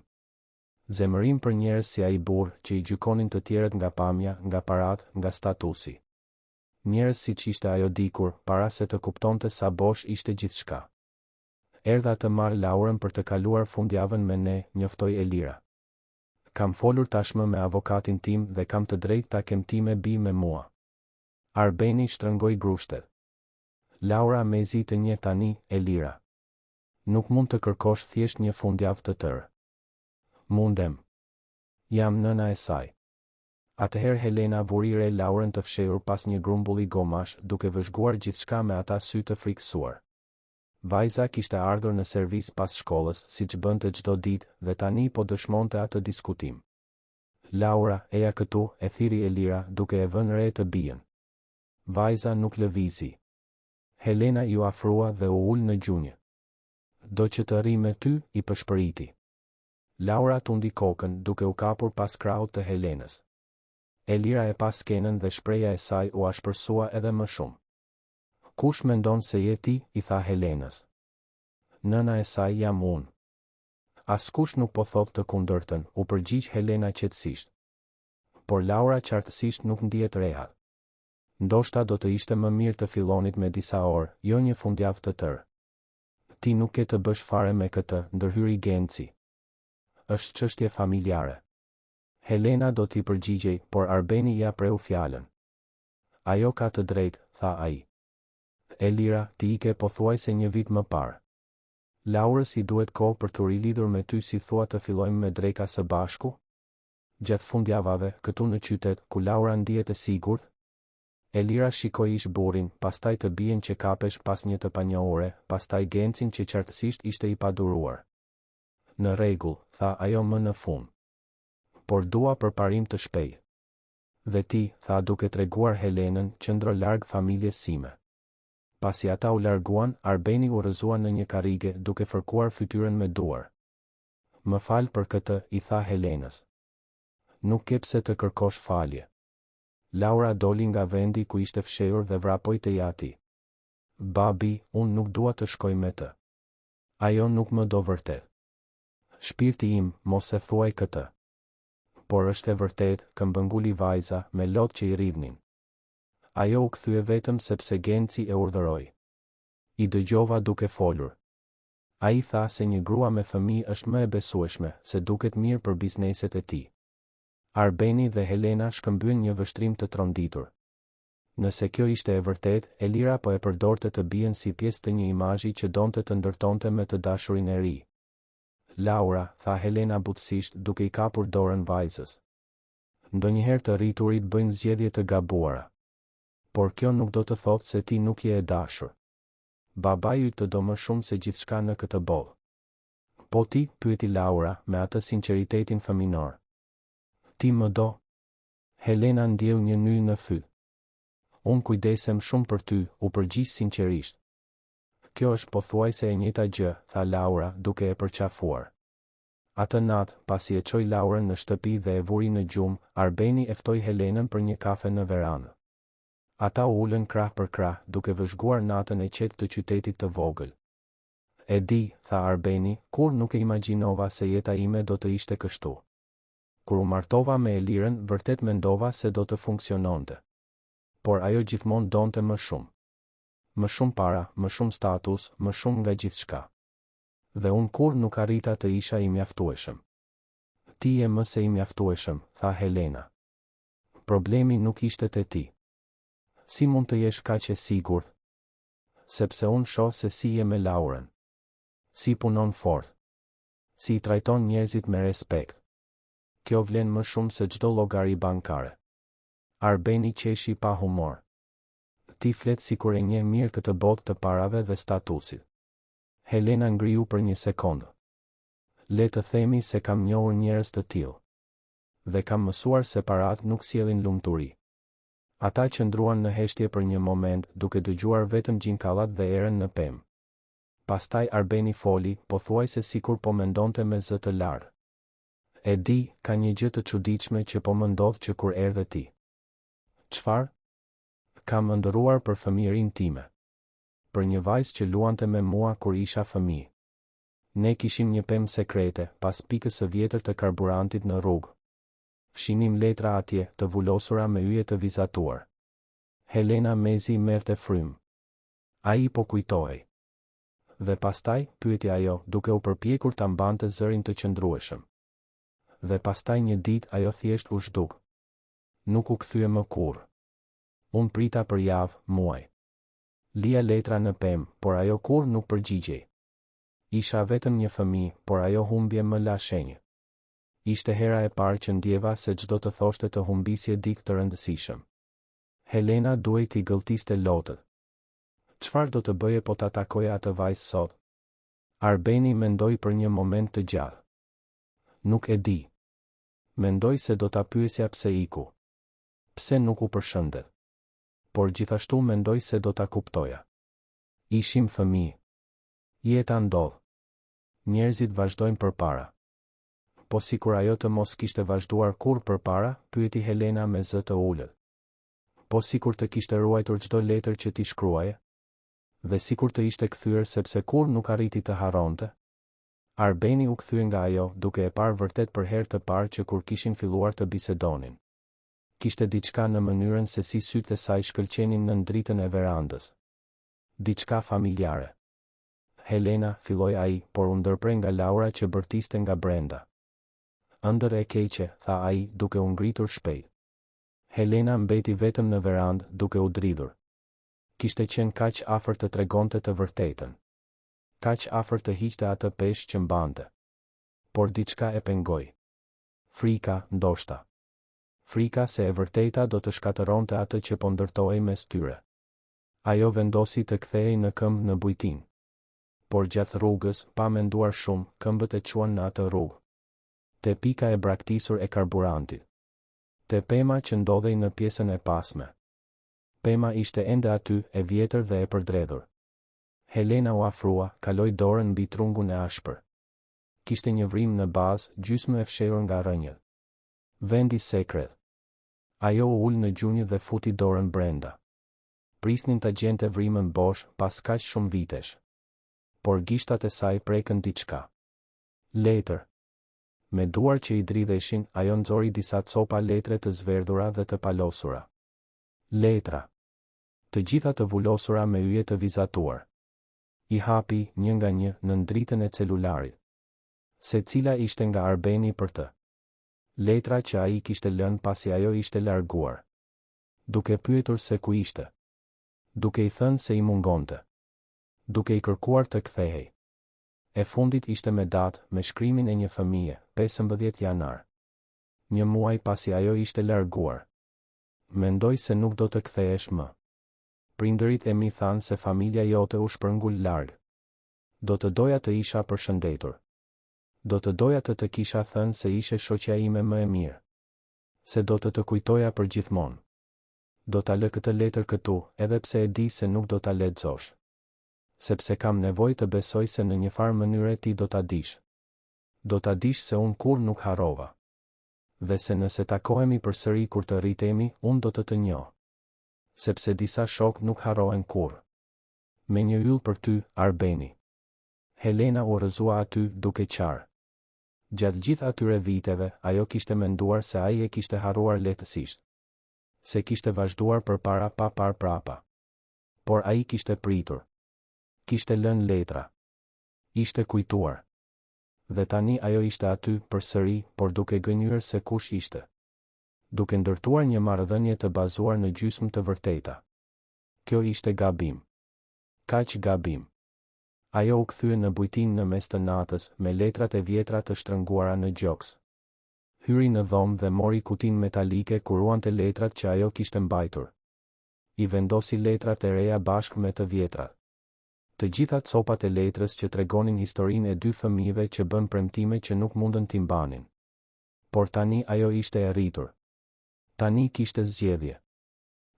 Zemërim për njerëz si ai burr që I gjykonin të tjerët nga pamja, nga parat, nga statusi. Njerëz siç ishte ajo dikur, para se të kuptonte sa bosh ishte gjithçka. Erdha të marr Laurën për të kaluar fundjavën me ne, njoftoi Elira. Kam folur tashmë me avokatin tim dhe kam të drejtë ta kem ti me bi me mua. Arbeni shtrëngoi grushtet. Laura mezi të njeh tani, Elira. Nuk mund të kërkosh thjesht një fundjavë të tërë. Mundem. Jam nëna e saj. Atëherë Helena vuri re Laurën të fshehur pas një grumbulli gomash, duke vëzhguar gjithçka me ata sy të frikësuar. Vajza kishte ardhur në servis pas shkollës, siç bënte çdo ditë, dhe tani po dëshmonte atë diskutim. Laura, eja këtu, e thiri Elira, duke e vënë re të bijën. Vajza nuk lëvizi. Helena ju afrua dhe u ul në gjunjë. Do që të rri me ty, I pëshpëriti. Laura tundi kokën, duke u kapur pas krahut të Helenës. Elira e pas skenën dhe shpreha e saj u ashpërsua edhe më shumë. Kush mendon se je ti, I tha Helenës. Nëna e saj jam unë. Askush nuk po thot të kundërtën, u përgjigj Helena qetësisht. Por Laura qartësisht nuk ndihet rehat. Ndoshta do të ishte më mirë të fillonit me disa orë, jo një fundjavë të tërë. Ti nuk ke të bësh fare me këtë, ndërhyri Genci. Është çështje familjare. Helena do t'i përgjigjej, por Arbeni ja preu fjalën. Ajo ka të drejtë, tha ai. Elira, ti I ke pothuajse një vit më parë. Laurës I duhet kohë për të rilidhur me ty si thua të fillojmë me dreka së bashku? Gjatë fundjavave, këtu në qytet, ku Laura ndihet e sigurt? Elira shikoi ish burrin, pastaj të bien që kapesh pas një të panjohure, pastaj Gencin që qartësisht ishte I paduruar. Në rregull, tha ajo më në fund. Por dua përparim të shpejtë. Dhe ti, tha duke treguar Helenën, qëndro larg familjes sime. Pasi ata u larguan, Arbeni u rrëzua në një karrige duke fërkuar fytyrën me duar. Më fal për këtë, I tha Helenës. Nuk ke pse të kërkosh falje. Laura doli nga vendi ku ishte fshehur dhe vrapoi te jati. Babi, unë nuk dua të shkoj me të. Ajo nuk më do vërtet. Shpirti im, mos e thuaj këtë. Por është e vërtet, këmbënguli vajza, me lot që I rridhnin. Ajo u kthye vetëm sepse Genci e urdhëroi. I dëgjova duke folur. Ai tha se një grua me fëmijë është më e besueshme, se duket mirë për bizneset e tij. Arbeni dhe Helena shkëmbyen një vështrim të tronditur. Nëse kjo ishte e vërtet, Elira po e përdorte të bien si pjesë të një imazhi që donte të ndërtonte me të dashurin e ri. Laura, tha Helena butësisht, duke I kapur dorën vajzës. Ndonjëherë të rriturit bëjnë zgjedhje të gabuara. Por kjo nuk do të thotë se ti nuk je e dashur. Babai yt të do më shumë se gjithçka në këtë botë. Po ti, pyeti Laura, me atë sinqeritetin fëminor. Ti më do? Helena ndjeu një ny në fyt. Unë kujdesem shumë për ty, u përgjigj sinqerisht. Kjo është pothuajse e njëjta gjë, tha Laura, duke e përqafuar. Atë natë, pasi e çoi Laurën në shtëpi dhe e vuri në gjumë, Arbeni e ftoi Helenën për një kafe në verandë. Ata u ulën krah për krah, duke vëzhguar natën e qetë të qytetit të vogël. E di, tha Arbeni, kur nuk e imagjinova se jeta ime do të ishte kështu. Kur u martova me Elirën, vërtet mendova se do të funksiononte. Por ajo gjithmonë donte më shumë. Më shumë para, më shumë status, më shumë nga gjithçka. Dhe unë kur nuk arrita të isha I mjaftueshëm. Ti je më se I mjaftueshëm, tha Helena. Problemi nuk ishte te ti. Si mund të jesh kaq e sigurt? Sepse unë shoh se si je me Laurën. Si punon fort. Si I trajton njerëzit me respekt. Kjo vlen më shumë se çdo llogari bankare. Arbeni qeshi pa humor. Ti flet sikur e njeh mirë këtë botë të parave dhe statusit. Helena ngriu për një sekondë. Le të themi se kam njohur njerëz të tillë. Dhe kam mësuar se parat nuk sjellin lumturi. Ata qëndruan në heshtje për një moment, duke dëgjuar vetëm gjinkallat dhe erën në pemë. Pastaj Arbeni foli, pothuajse sikur po mendonte me zë të lartë. E di, ka një gjë të çuditshme që po më ndodh që kur erdhe ti. Çfarë? Kam ëndërruar për fëmijërinë time. Për një vajzë që luante me mua kur isha fëmijë. Ne kishim një pemë sekrete, pas pikës së vjetër të karburantit në rrugë. Fshinim letra atje, të vulosura me yje të vizatuar. Helena mezi merrte frym. Ai po kujtohej. Dhe pastaj, pyeti ajo, duke u përpjekur ta mbante zërin të qëndrueshëm. Dhe pastaj një ditë ajo thjesht u zhduk. Nuk u kthye më kurrë. Unë prita për javë, muaj. Lija letra në pemë, por ajo kurrë nuk përgjigjej. Isha vetëm një fëmijë, por ajo humbje më la shenjë. Ishte hera e parë që ndjeva se çdo të thoshte të humbisje dikë të rëndësishëm. Helena duhej t'i gëlltiste lotët. Çfarë do të bëje po ta takoja atë vajzë sot? Arbeni mendoi për një moment të gjatë. Nuk e di. Mendoj se do ta pyesja pse iku. Pse nuk u përshëndet. Por gjithashtu mendoj se do ta kuptoja. Ishim fëmijë. Jeta ndodh. Njerëzit vazhdojnë përpara. Po sikur ajo të mos kishte vazhduar kurrë përpara, pyeti Helena me zë të ulët. Po sikur të kishte ruajtur çdo letër që ti shkruaje? Dhe sikur të ishte kthyer sepse kurrë nuk arriti të harronte? Arbeni u kthye nga ajo, duke e parë vërtet për herë të parë që kur kishin filluar të bisedonin. Kishte diçka në mënyrën se si sytë e saj shkëlqenin në dritën e verandës. Diçka familjare. Helena, filloi ai, por u ndërprej nga Laura që bërtiste nga brenda. Ëndër e keqe, tha ai, duke u ngritur shpejt. Helena mbeti vetëm në verandë, duke u dridhur. Kishte qenë kaq afër të tregonte të vërtetën. Kaq afër të hiqte atë peshë që mbante. Por diçka e pengoi. Frika, ndoshta. Frika se e vërteta do të shkatëronte atë që po ndërtohej mes tyre. Ajo vendosi të kthehej në këmbë në bujtin. Por gjatë rrugës, pa menduar shumë, këmbët e quan në atë rrugë. Te pika e braktisur e karburantit. Te pema që ndodhej në pjesën e pasme. Pema ishte ende aty, e vjetër dhe e përdredhur. Helena u afrua, kaloi dorën mbi trungun e ashpër. Kishte një vrim në bazë, gjysmë e fshehur nga rrënjët. Vendi sekret. Ajo u ul në gjunjë dhe futi dorën brenda. Prisnin ta gjente vrimën bosh, pas kaq shumë vitesh. Por gishtat e saj prekën diçka. Letër. Me duar që I dridheshin, ajo nxori disa copa letre të zverdhura dhe të palosura. Letra. Të gjitha të vulosura me yje të vizatuar. I hapi, një nga një, në dritën e celularit. Secila ishte nga Arbeni për të. Letra që ai kishte lënë pasi ajo ishte larguar. duke pyetur se ku ishte. Duke i thënë se i mungonte. Duke i kërkuar të kthehej. E fundit ishte me datë, me shkrimin e një fëmije, 15 janar. Një muaj pasi ajo ishte larguar. Mendoj se nuk do të kthehesh më. Prindërit e mi thanë se familja jote u shpërngull larg. Do të doja të isha përshëndetur. Do të doja të kisha thënë se ishe shoqja ime më e mirë. Se do të kujtoja për gjithmonë. Do ta lë këtë letër këtu, edhe pse e di se nuk do ta lexosh. Sepse kam nevojë të besoj se në një farë mënyre ti do ta dish. Do ta dish se unë kur nuk harrova. Dhe se nëse takohemi përsëri kur të rritemi, unë do të njoh. Sepse disa shok nuk harrohen kurrë. Me një yll për ty, Arbeni. Helena u rrëzua aty duke qarë. Gjatë gjithë atyre viteve, ajo kishte menduar se ai e kishte harruar lehtësisht. Se kishte vazhduar përpara pa parë prapa. Por ai kishte pritur. Kishte lënë letra. Ishte kujtuar. Dhe tani ajo ishte aty përsëri, por duke gënjur se kush ishte. Duke ndërtuar një marrëdhënie të bazuar në gjysmë të vërteta. Kjo ishte gabim. Kaq gabim. Ajo u kthye në bujtinë në mes të natës, me letrat e vjetra të shtrënguara në gjoks. Hyri në dhomë dhe mori kutinë metalike ku ruante letrat që ajo kishte mbajtur. I vendosi letrat e reja bashkë me të vjetrat. Të gjitha copat e letrës që tregonin historinë e dy fëmijëve që bën premtime që nuk mundën t'i mbanin. Por tani ajo ishte e rritur. Tani kishte zgjedhje.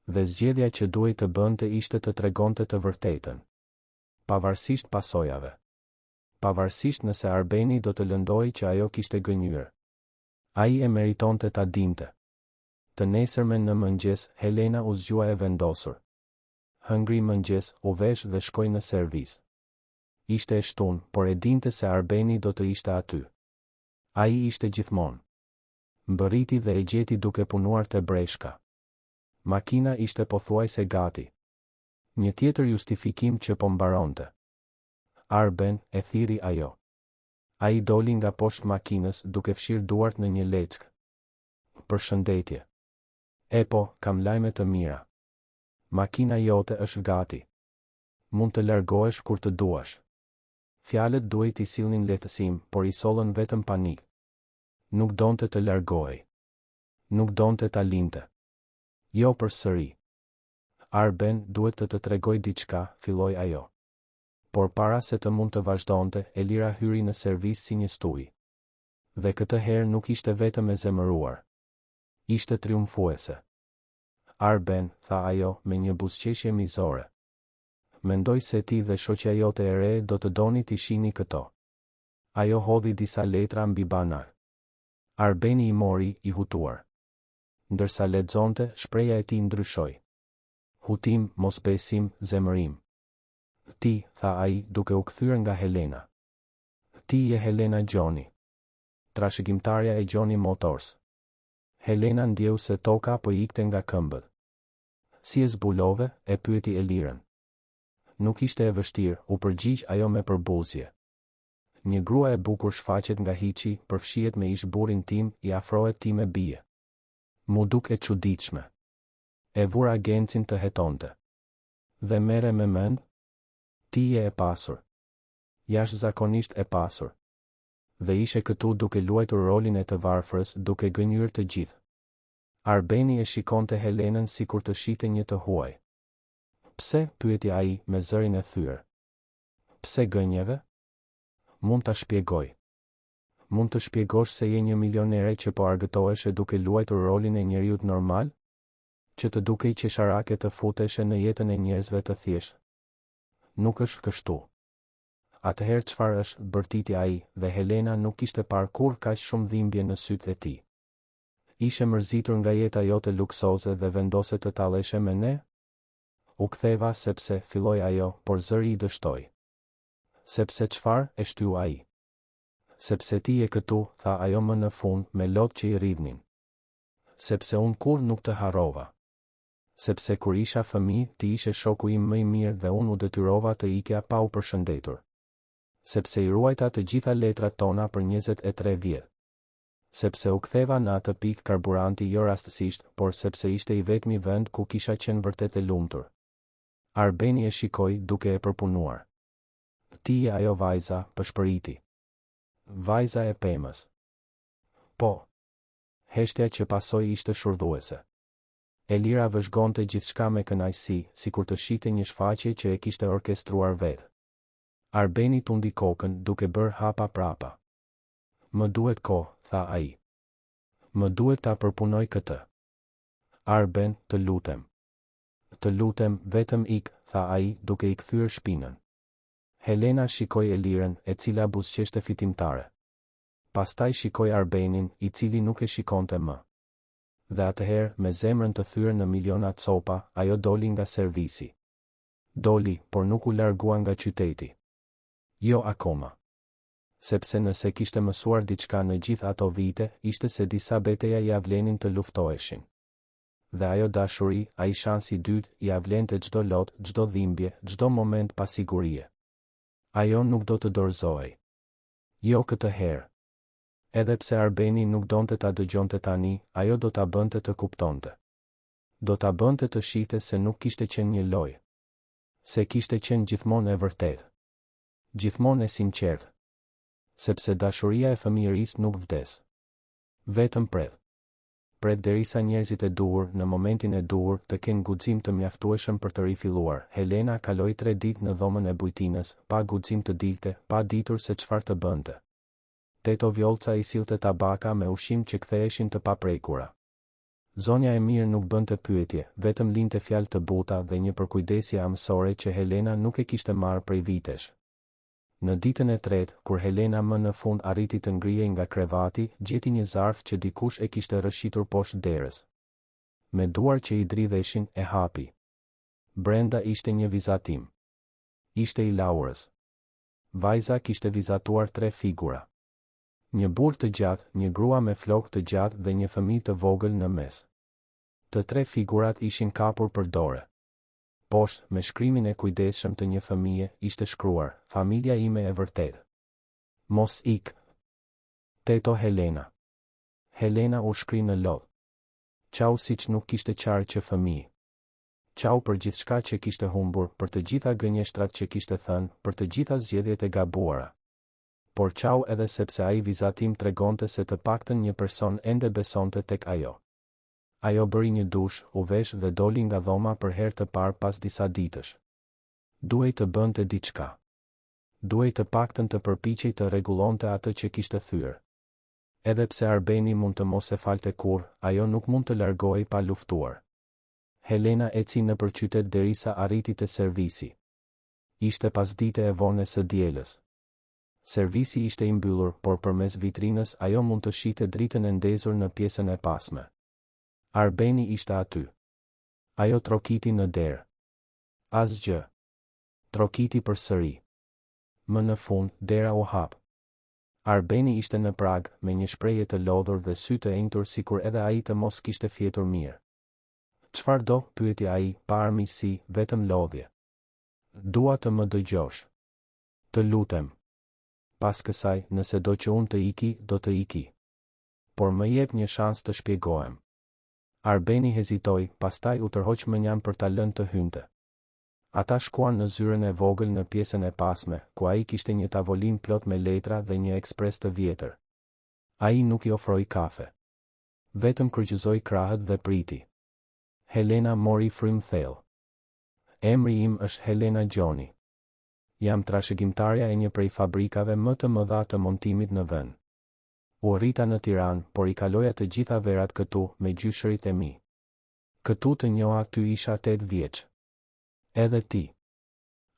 Dhe zgjedhja që duhej të bënte ishte të tregonte të vërtetën. Pavarësisht pasojave. Pavarësisht nëse Arbeni do të lëndojë që ajo kishte gënjur. Ai e meritonte ta dinte. Të nesërmen në mëngjes, Helena u zgjua e vendosur. Hëngri mëngjes, u vesh dhe shkoi në servis. Ishte e shtunë, por e dinte se Arbeni do të ishte aty. Ai ishte gjithmonë. Mbërriti dhe e gjeti duke punuar te breshka. Makina ishte pothuajse gati. Një tjetër justifikim që po mbaronte. Arben, e thiri ajo. Ai doli nga poshtë makinës duke fshirë duart në një leckë. Përshëndetje. E po, kam lajme të mira. Makina jote është gati. Mund të largohesh kur të duash. Fjalët duhet t'i sillnin lehtësim, por i sollën vetëm panik. Nuk donte të largohej. Nuk donte ta linte. Jo përsëri. Arben, duhet të tregoj diçka, filloi ajo. Por para se të mund të vazhdonte, Elira hyri në servis si një stuj. Dhe këtë herë nuk ishte vetëm e zemëruar. Ishte triumfuese. Arben, tha ajo, me një buzëqeshje mizore. Mendoj se ti dhe shoqja jote e re do të doni t'i shihni këto. Ajo hodhi disa letra mbi banar. Arbeni i mori, i hutuar. Ndërsa lexonte, shpreha e tij ndryshoi. Hutim, mosbesim, zemërim. Ti, tha ai, duke u kthyer nga Helena. Ti je Helena Gjoni. Trashëgimtarja e Gjoni Motors. Helena ndjeu se toka po i ikte nga këmbët. Si e zbulove, e pyeti Elirën. Nuk ishte e vështirë, u përgjigj ajo me përbuzje. Një grua e bukur shfaqet nga hiçi, përfshihet me ish burrin tim, i afrohet ti me bie. Mu duke çuditshme. E vura agencin të hetonte. Dhe mere me mend? Ti je e pasur. Jashtëzakonisht e pasur. Dhe ishe këtu duke luajtur rolin e të varfërës, duke gënjur të gjithë. Arbeni e shikonte Helenën sikur të shite një të huaj. Pse, pyeti ai me zërin e thyer. Pse gënjeve? Mund ta shpjegoj. Mund të shpjegosh se je një milionere që po argëtohesh e duke luajtur rolin e njeriut normal? Që të dukej qesharake të futeshe në jetën e njerëzve të thjeshtë. Nuk është kështu. Atëherë çfarë është, bërtiti ai, dhe Helena nuk kishte parë kur kaq shumë dhimbje në sytë e tij. Ishe mërzitur nga jeta jote luksoze dhe vendose të talleshe me ne? U ktheva sepse, filloi ajo, por zëri i dështoi. Sepse çfarë, e shtyu ai. Sepse ti je këtu, tha ajo më në fund, me lot që i rridhnin. Sepse unë kur nuk të harrova. Sepse kur isha fëmijë, ti ishe shoku im më i mirë dhe unë u detyrova të ikja pa u përshëndetur. Sepse i ruajta të gjitha letrat tona për 23 vjet. Sepse u ktheva në atë pikë karburanti jo rastësisht, por sepse ishte i vetmi vend ku kisha qenë vërtet e lumtur. Arbeni e shikoi duke e përpunuar. Ti je ajo vajza, pëshpëriti. Vajza e pemës. Po. Heshtja që pasoi ishte shurdhuese. Elira vëzhgonte gjithçka me kënaqësi, sikur të shihte një shfaqje që e kishte orkestruar vetë. Arbeni tundi kokën duke bërë hapa prapa. Më duhet kohë, tha ai. Më duhet ta përpunoj këtë. Arben, të lutem. Të lutem, vetëm ik, tha ai, duke i kthyer shpinën. Helena shikoi Elirën, e cila buzëqeshte fitimtare. Pastaj shikoi Arbenin, i cili nuk e shikonte më. Dhe atëherë, me zemrën të thyer në miliona copa, ajo doli nga servisi. Doli, por nuk u largua nga qyteti. Jo akoma. Sepse nëse kishte mësuar diçka në gjithë ato vite, ishte se disa betejë ia vlenin të luftoheshin. Dhe ajo dashuri, ai shansi i dytë, ia vlente çdo lot, çdo dhimbje, çdo moment pasigurie. Ajo nuk do të dorëzohej. Jo këtë herë. Edhe pse Arbeni nuk donte ta dëgjonte tani, ajo do ta bënte të kuptonte. Do ta bënte të shihte se nuk kishte qenë një lojë. Se kishte qenë gjithmonë e vërtetë. Gjithmonë e sinqertë. Sepse dashuria e fëmijërisë nuk vdes. Vetëm pret. Pret derisa njerëzit e duhur, në momentin e duhur, të kenë guxim të mjaftueshëm për të rifilluar. Helena kaloi 3 ditë në dhomën e bujtinës, pa guxim të dilte, pa ditur se çfarë të bënte. Teto Vjollca i sillte tabaka me ushqim që ktheheshin të paprekura. Zonja e mirë nuk bënte pyetje, vetëm linte fjalë të buta dhe një përkujdesje amësore që Helena nuk e kishte marrë prej vitesh. Në ditën e tretë, kur Helena më në fund arriti të ngrihej nga krevati, gjeti një zarf që dikush e kishte rrëshitur poshtë derës. Me duar që i dridheshin, e hapi. Brenda ishte një vizatim. Ishte i Laurës. Vajza kishte vizatuar 3 figura. Një burr të gjatë, një grua me flokë të gjatë dhe një fëmijë të vogël në mes. Të 3 figurat ishin kapur për dore. Poshtë, me shkrimin e kujdesshëm të një fëmije, ishte shkruar: familja ime e vërtetë. Mos ik. Teto Helena. Helena u shkri në lodh. Qau siç nuk kishte qarë që fëmijë. Qau për gjithçka që kishte humbur, për të gjitha gënjeshtrat që kishte thënë, për të gjitha zgjedhjet e gabuara. Por qau edhe sepse ai vizatim tregonte se të paktën një person ende besonte tek ajo. Ajo bëri një dush, u vesh dhe doli nga dhoma për herë të parë pas disa ditësh. Duhej të bënte diçka. Duhej të paktën të përpiqej të rregullonte atë që kishte thyer. Edhe pse Arbeni mund të mos e falte kurrë, ajo nuk mund të largohej pa luftuar. Helena eci nëpër qytet derisa arriti te servisi. Ishte pasdite e vonë së dielës. Servisi ishte i mbyllur, por përmes vitrinës ajo mund të shihte dritën e ndezur në pjesën e pasme. Arbeni ishte aty. Ajo trokiti në derë. Asgjë. Trokiti përsëri. Më në fund, dera u hap. Arbeni ishte në prag, me një shprehje të lodhur dhe sy të enjtur sikur edhe ai të mos kishte fjetur mirë. Çfarë do? Pyeti ai, pa armiqësi, vetëm lodhje. Dua të më dëgjosh. Të lutem. Pas kësaj, nëse do që unë të iki, do të iki. Por më jep një shans të shpjegohem. Arbeni hezitoi, pastaj u tërhoq mënjan për ta lënë të hynte. Ata shkuan në zyrën e vogël në pjesën e pasme, ku ai kishte një tavolinë plot me letra dhe një ekspres të vjetër. Ai nuk i ofroi kafe. Vetëm kryqëzoi krahët dhe priti. Helena mori frym thellë. Emri im është Helena Gjoni. Jam trashëgimtarja e një prej fabrikave më të mëdha të montimit në vend. U rrita në Tiranë, por i kaloja të gjitha verat këtu me gjyshërit e mi. Këtu të njoha ty isha 8 vjeç. Edhe ti.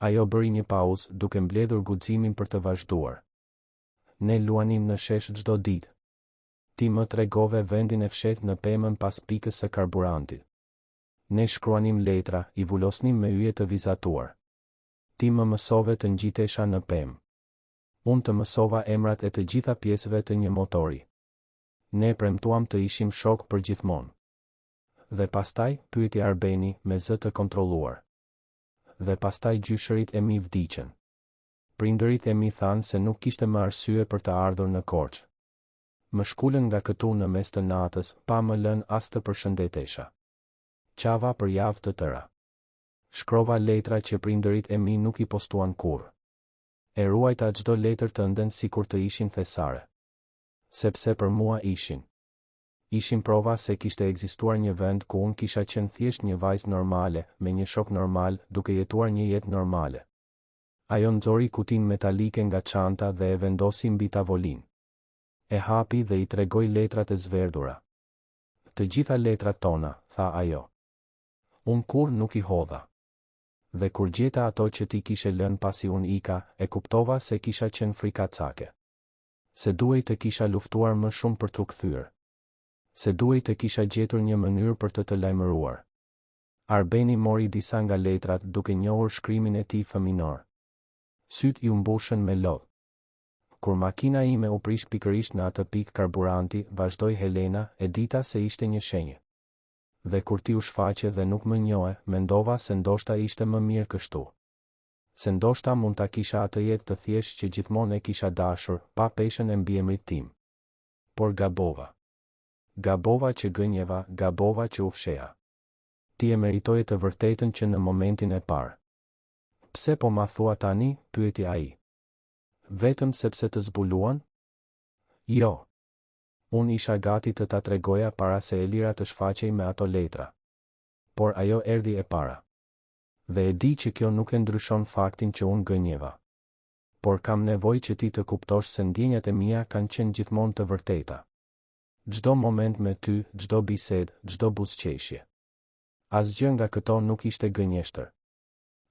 Ajo bëri një pauzë, duke mbledhur guximin për të vazhduar. Ne luanim në shesh çdo ditë. Ti më tregove vendin e fshetë në pemën pas pikës së karburantit. Ne shkruanim letra, i vulosnim me yje të vizatuar. Ti më mësove të ngjitesha në pemë. Unë të mësova emrat e të gjitha pjesëve të një motori. Ne premtuam të ishim shok për gjithmonë. Dhe pastaj, pyeti Arbeni me zë të kontrolluar. Dhe pastaj gjyshërit e mi vdiqën. Prindërit e mi thanë se nuk kishte më arsye për të ardhur në Korçë. Më shkullën nga këtu në mes të natës, pa më lën as të përshëndetesha. Qava për javë të tëra. Shkrova letra që prindërit e mi nuk i postuan kur. E ruajta çdo letër të ndën si kur të ishin thesare. Sepse për mua ishin prova se kishte ekzistuar një vend ku unë kisha qenë thjesht një vajzë normale, me një shok normal, duke jetuar një jetë normale. Ajo nxori kutin metalike nga çanta dhe e vendosi mbi tavolinë. E hapi dhe i tregoi letrat e zverdhura. Të gjitha letrat tona, tha ajo. Unë kur nuk i hodha. Dhe kur gjeta ato që ti kishe lënë pasi unë ika, e kuptova se kisha qenë frikacake. Se duhej të kisha luftuar më shumë për t'u kthyer. Se duhej të kisha gjetur një mënyrë për të lajmëruar. Arbeni mori disa nga letrat duke njohur shkrimin e tij fëminor. Syt i mbushën me lodh. Kur makina ime u prish pikërisht në atë pikë karburanti, vazhdoi Helena, e dita se ishte një shenjë. Dhe kur ti u shfaqe dhe nuk më njohe, mendova se ndoshta ishte më mirë kështu. Se ndoshta mund ta kisha atë jetë të thjeshtë që gjithmonë e kisha dashur, pa peshën e mbiemrit tim. Por gabova. Gabova që gënjeva, gabova që u fsheha. Ti e meritoje të vërtetën që në momentin e parë. Pse po ma thua tani, pyeti ai. Vetëm sepse të zbuluan? Jo. Unë isha gati të ta tregoja para se Elira të shfaqej me ato letra. Por ajo erdhi e para. Dhe e di që kjo nuk e ndryshon faktin që unë gënjeva. Por kam nevojë që ti të kuptosh se ndjenjat e mia kanë qenë gjithmonë të vërteta. Çdo moment me ty, çdo bisedë, çdo buzëqeshje. Asgjë nga këto nuk ishte gënjeshtër.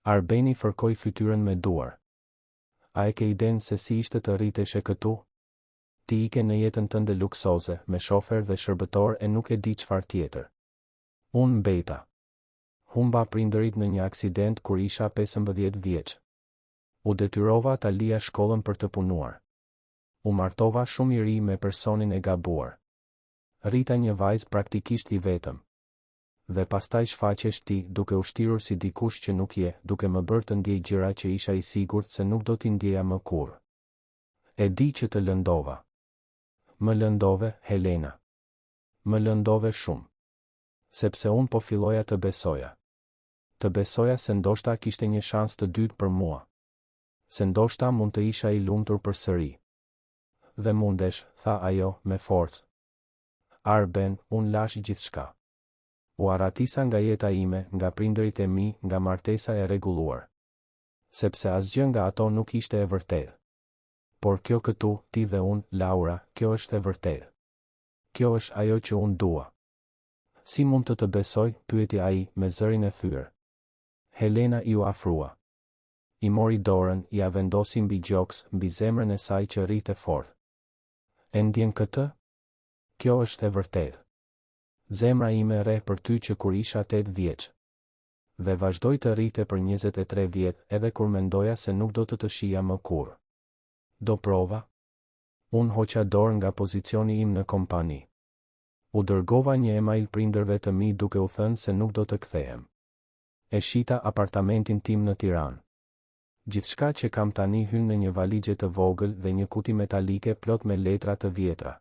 Arbeni fërkoi fytyrën me duar. A e ke idenë se si ishte të rriteshe këtu? Ti ike në jetën tënde luksoze, me shofer dhe shërbëtor e nuk e di çfarë tjetër. Unë mbeta. Humba prindërit në një aksident kur isha 15 vjeç. U detyrova ta lija shkollën për të punuar. U martova shumë i ri me personin e gabuar. Rrita një vajzë praktikisht i vetëm. Dhe pastaj shfaqesh ti duke u shtirur si dikush që nuk je, duke më bërë të ndjej gjëra që isha i sigurt se nuk do t'i ndjeja më kurrë. E di që të lëndova. Më lëndove, Helena. Më lëndove shumë. Sepse unë po filloja të besoja. Të besoja se ndoshta kishte një shans të dytë për mua. Se ndoshta mund të isha i lumtur përsëri. Dhe mundesh, tha ajo, me forcë. Arben, unë lash gjithçka. U arratisa nga jeta ime, nga prindërit e mi, nga martesa e rregulluar. Sepse asgjë nga ato nuk ishte e vërtetë. Por kjo këtu, ti dhe unë, Laura, kjo është e vërtetë. Kjo është ajo që unë dua. Si mund të besoj, pyeti ai, me zërin e thyer. Helena i u afrua. I mori dorën, i a vendosi mbi gjoks, mbi zemrën e saj që rrite fort. E ndjen këtë? Kjo është e vërtetë. Zemra ime rre për ty që kur isha 8 vjeç. Dhe vazhdoj të rrite për 23 vjet, edhe kur mendoja se nuk do të shija më kurrë. Do prova? Unë hoqa dorë nga pozicioni im në kompani. U dërgova një email prindërve të mi duke u thënë se nuk do të kthehem. E shita apartamentin tim në Tiranë. Gjithçka që kam tani hyn në një valixhe të vogël dhe një kuti metalike plot me letra të vjetra.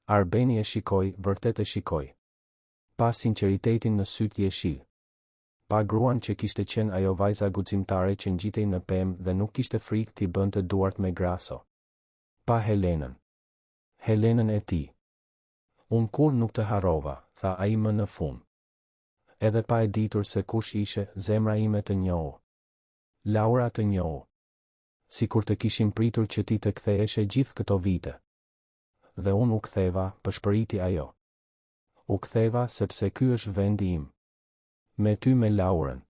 Arbeni e shikoi, vërtet e shikoi. Pa sinqeritetin në sytë jeshil. Pa gruan që kishte qenë ajo vajza guximtare që ngjitej në pemë dhe nuk kishte frikë t'i bënte duart me graso. Pa Helenën. Helenën e tij. Unë kur nuk të harrova, tha ai më në fund. Edhe pa e ditur se kush ishe, zemra ime të njohu. Laura të njohu. Sikur të kishim pritur që ti të ktheheshe gjithë këto vite. Dhe unë u ktheva, përshpëriti ajo. U ktheva sepse ky është vendi im. Me ty me Laurën.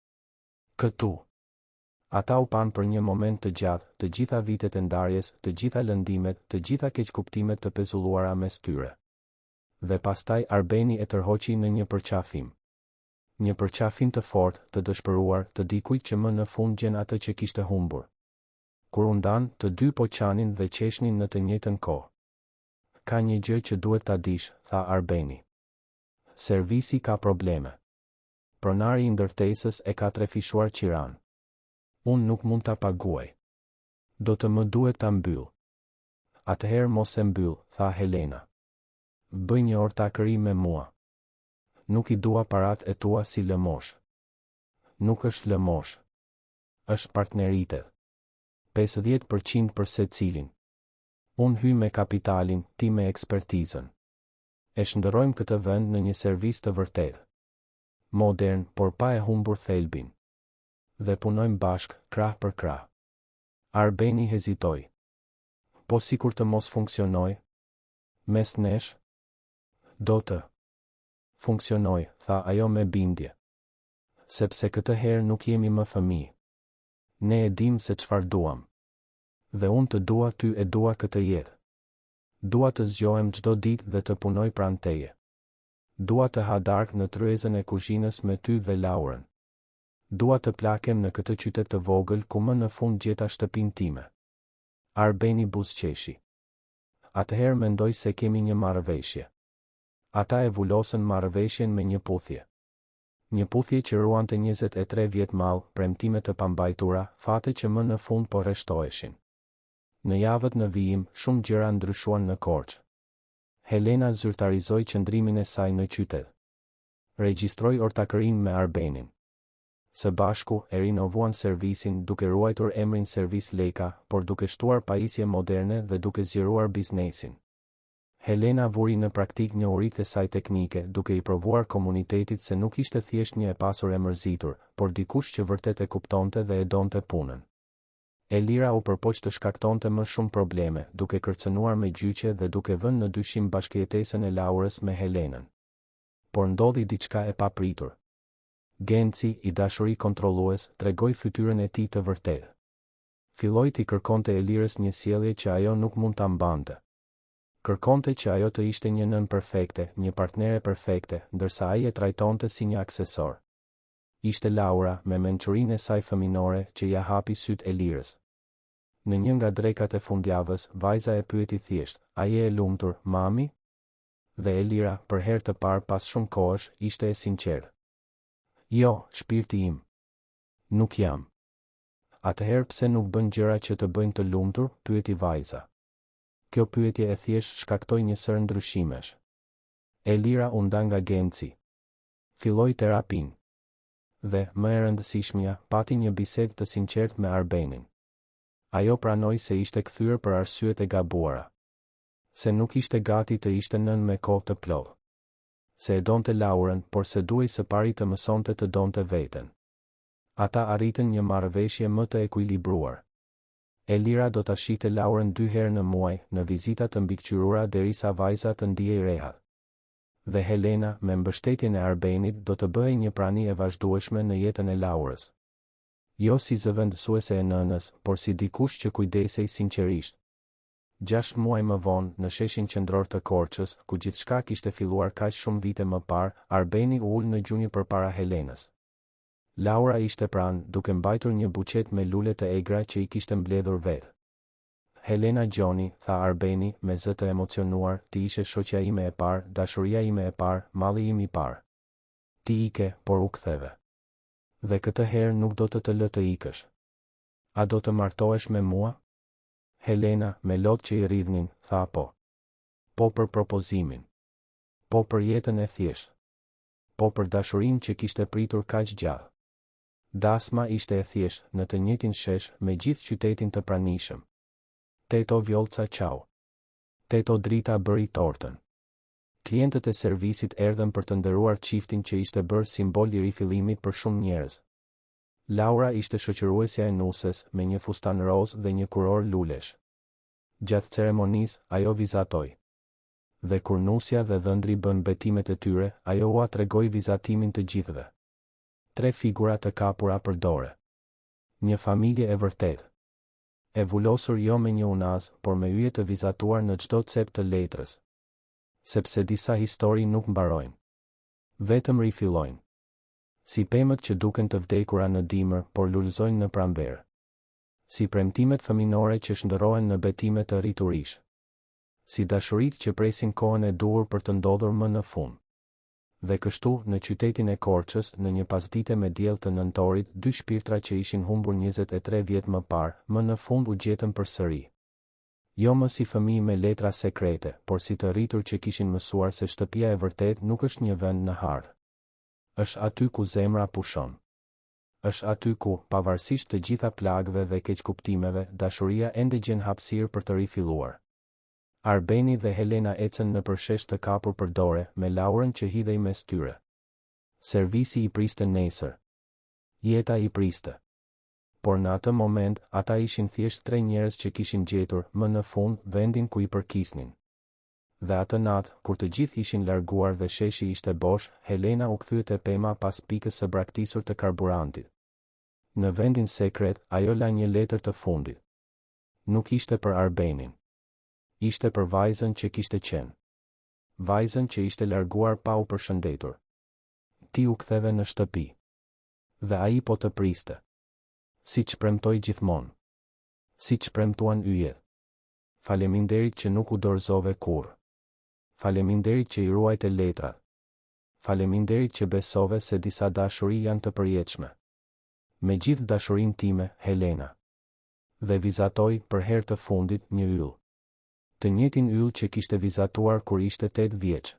Këtu. Ata u panë për një moment të gjatë, të gjitha vitet e ndarjes, të gjitha lëndimet, të gjitha keqkuptimet të pezulluara mes tyre. Dhe pastaj Arbeni e tërhoqi në një përqafim. Një përqafim të fortë, të dëshpëruar, të dikujt që më në fund gjen atë që kishte humbur. Kur u ndan, të dy po qanin dhe qeshnin në të njëjtën kohë. Ka një gjë që duhet ta dish, tha Arbeni. Servisi ka probleme. Pronari i ndërtesës e ka trefishuar qiran. Unë nuk mund ta paguaj. Do të më duhet ta mbyll. Atëherë mos e mbyll, tha Helena. Bëj një ortakëri me mua. Nuk I dua parat e tua si lëmosh. Nuk është lëmosh. Është partneritet. 50% për secilin. Unë hy me kapitalin, ti me ekspertizën. E shndërrojmë këtë vend në një servis të vërtetë. Modern, por pa e humbur thelbin. Dhe punojmë bashk, krah për krah. Arbeni hezitoi. Po sikur të mos funksionoj? Mes nesh? Do të funksionoj, tha ajo me bindje. Sepse këtë herë nuk jemi më fëmijë. Ne e dim se çfarë duam. Dhe unë të dua, ty e dua këtë jetë. Dua të zgjohem çdo ditë dhe të punoj pranë teje. Dua të ha darkë në tryezën e kuzhinës me ty dhe Laurën. Dua të plakem në këtë qytet të vogël ku më në fund gjeta shtëpinë time. Arbeni buzëqeshi. Atëherë mendoj se kemi një marrëveshje. Ata e vulosën marrëveshjen me një puthje. Një puthje që ruante 23 vjet mall, premtime të pambajtura, fate që më në fund po rreshtoheshin. Në javët në vijim, shumë gjëra ndryshuan në Korçë. Helena zyrtarizoi qëndrimin e saj në qytet. Regjistroi ortakërinë me Arbenin. Së bashku e rinovuan servisin duke ruajtur emrin Servis Leka, por duke shtuar pajisje moderne dhe duke zgjeruar biznesin. Helena vuri në praktik njohuritë e saj teknike, duke I provuar komunitetit se nuk ishte thjesht një e pasur e mërzitur, por dikush që vërtet e kuptonte dhe e donte punën. Elira u përpoq të shkaktonte më shumë probleme, duke kërcënuar me gjyqe dhe duke vënë në dyshim bashkëjetesën e Laurës me Helenën. Por ndodhi diçka e papritur. Genci, I dashuri kontrollues, tregoi fytyrën e tij të vërtetë. Filloi t'i kërkonte Elirës një sjellje që ajo nuk mund ta mbante. Kërkonte që ajo të ishte një nën perfekte, një partnere perfekte, ndërsa ai e trajtonte si një aksesor. Ishte Laura, me mençurinë e saj fëminore, që ja hapi syt Elirës. Në një nga drekat e fundjavës, vajza e pyeti thjesht, a je e lumtur, mami? Dhe Elira, për herë të parë pas shumë kohësh, ishte e sinqertë. Jo, shpirti im. Nuk jam. Atëherë pse nuk bën gjëra që të bëjnë të lumtur, pyeti vajza. Kjo pyetje e thjesht shkaktoi një sër ndryshimesh. Elira u nda nga Genci. Filloi terapin. Dhe, më e rëndësishmja, pati një bisedë të sinqertë me Arbenin. Ajo pranoi se ishte kthyer për arsyet e gabuara. Se nuk ishte gati të ishte nën me kohë të plotë. Se e donte Laurën, por se duhej së pari të mësonte të donte veten. Ata arritën një marrëveshje më të ekuilibruar. Elira do ta shihte Laurën 2 herë në muaj, në vizita të mbikëqyrura derisa vajza të ndiej rehat. Dhe Helena, me mbështetjen e Arbenit, do të bëhej një prani e vazhdueshme në jetën e Laurës. Jo si zëvendësuese e nënës, por si dikush që kujdesej sinqerisht. 6 muaj më vonë, në sheshin qendror të Korçës, ku gjithçka kishte filluar kaq shumë vite më parë, Arbeni u ul në gjunjë përpara Helenës. Laura ishte pranë, duke mbajtur një buqet me lule të egra që I kishte mbledhur vetë. Helena Gjoni, tha Arbeni, me zë të emocionuar, ti ishe shoqja ime e parë, dashuria ime e parë, malli im I parë. Ti ike, por u ktheve. Dhe këtë herë nuk do të lë të ikësh. A do të martohesh me mua? Helena, me lot që I rridhnin, tha po. Po për propozimin. Po për jetën e thjeshtë. Po për dashurinë që kishte pritur kaq gjallë. Dasma ishte e thjeshtë, në të njëjtin shesh, me gjithë qytetin të pranishëm. Teto Vjolca qau. Teto Drita bëri tortën. Klientët e servisit erdhën për të nderuar çiftin që ishte bërë simbol I rifillimit për shumë njerëz. Laura ishte shoqëruesja e nuses, me një fustan roz dhe një kuror lulesh. Gjatë ceremonisë, ajo vizatoi. Dhe kur nusja dhe dhëndri bën betimet e tyre, ajo ua tregoi vizatimin të gjithëve. 3 figura të kapura për dore. Një familje e vërtetë. E vulosur jo me një unaz, por me yje të vizatuar në çdo cep të letrës. Sepse disa histori nuk mbarojnë. Vetëm rifillojnë. Si pemët që duken të vdekura në dimër, por lulëzojnë në pranverë. Si premtimet fëminore që shndërrohen në betime të riturish. Si dashurit që presin kohën e duhur për të ndodhur më në fund. Dhe kështu, në qytetin e Korçës, në një pasdite me diell të nëntorit, 2 shpirtra që ishin humbur 23 vjet më parë, më në fund u gjetën përsëri. Jo më si fëmijë me letra sekrete, por si të rritur që kishin mësuar se shtëpia e vërtet nuk është një vend në harë. Është aty ku zemra pushon. Është aty ku, pavarësisht të gjitha plagëve dhe keqkuptimeve, dashuria ende gjen hapësirë për të rifilluar. Arbeni dhe Helena ecën në përshesh të kapur për dore, me Laurën që hidhej mes tyre. Servisi i priste nesër. Jeta i priste. Por në atë moment, ata ishin thjesht 3 njerëz që kishin gjetur, më në fund, vendin ku i përkisnin. Dhe atë natë, kur të gjithë ishin larguar dhe sheshi ishte bosh, Helena u kthye te pema pas pikës së braktisur të karburantit. Në vendin sekret, ajo la një letër të fundit. Nuk ishte për Arbenin. Ishte për vajzën që kishte qenë. Vajzën që ishte larguar pa u përshëndetur. Ti u ktheve në shtëpi. Dhe ai po të priste. Si që premtoj gjithmonë. Si që premtuan yjet. Faleminderit që nuk u dorëzove kur. Faleminderit që i ruajte letrat. Faleminderit që besove se disa dashuri janë të përjetshme. Me gjithë dashurin time, Helena. Dhe vizatoj, për herë të fundit, një yll. Të njëjtin yll që kishte vizatuar kur ishte 8 vjeç.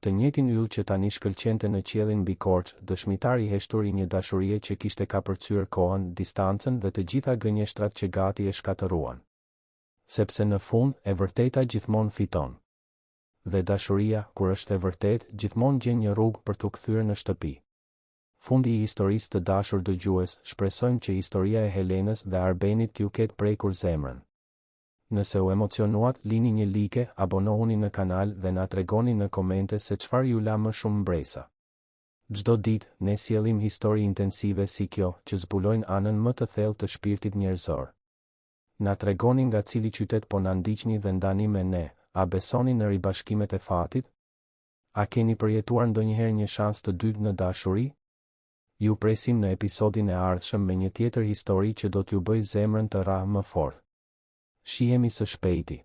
Të njëjtin yll që tani shkëlqente në qiellin mbi Korçë, dëshmitar i heshtur i një dashurie që kishte kapërcyer kohën, distancën dhe të gjitha gënjeshtrat që gati e shkatëruan. Sepse në fund, e vërteta gjithmonë fiton. Dhe dashuria, kur është e vërtet, gjithmonë gjen një rrugë për t'u kthyer në shtëpi. Fundi i historisë të dashur dëgjues, shpresojmë që historia e Helenës dhe Arbenit t'ju ketë prekur zemrën. Nëse u emocionuat, lini një like, abonohuni në kanal dhe na tregoni në komente se çfarë ju la më shumë mbresa. Çdo ditë, ne sjellim histori intensive si kjo, që zbulojnë anën më të thellë të shpirtit njerëzor. Na tregoni nga cili qytet po na ndiqni dhe ndani me ne, a besoni në ribashkimet e fatit? A keni përjetuar ndonjëherë një shans të dytë në dashuri? Ju presim në episodin e ardhshëm me një tjetër histori që do t'ju bëjë zemrën të rrahë më fort. Shihemi së shpejti.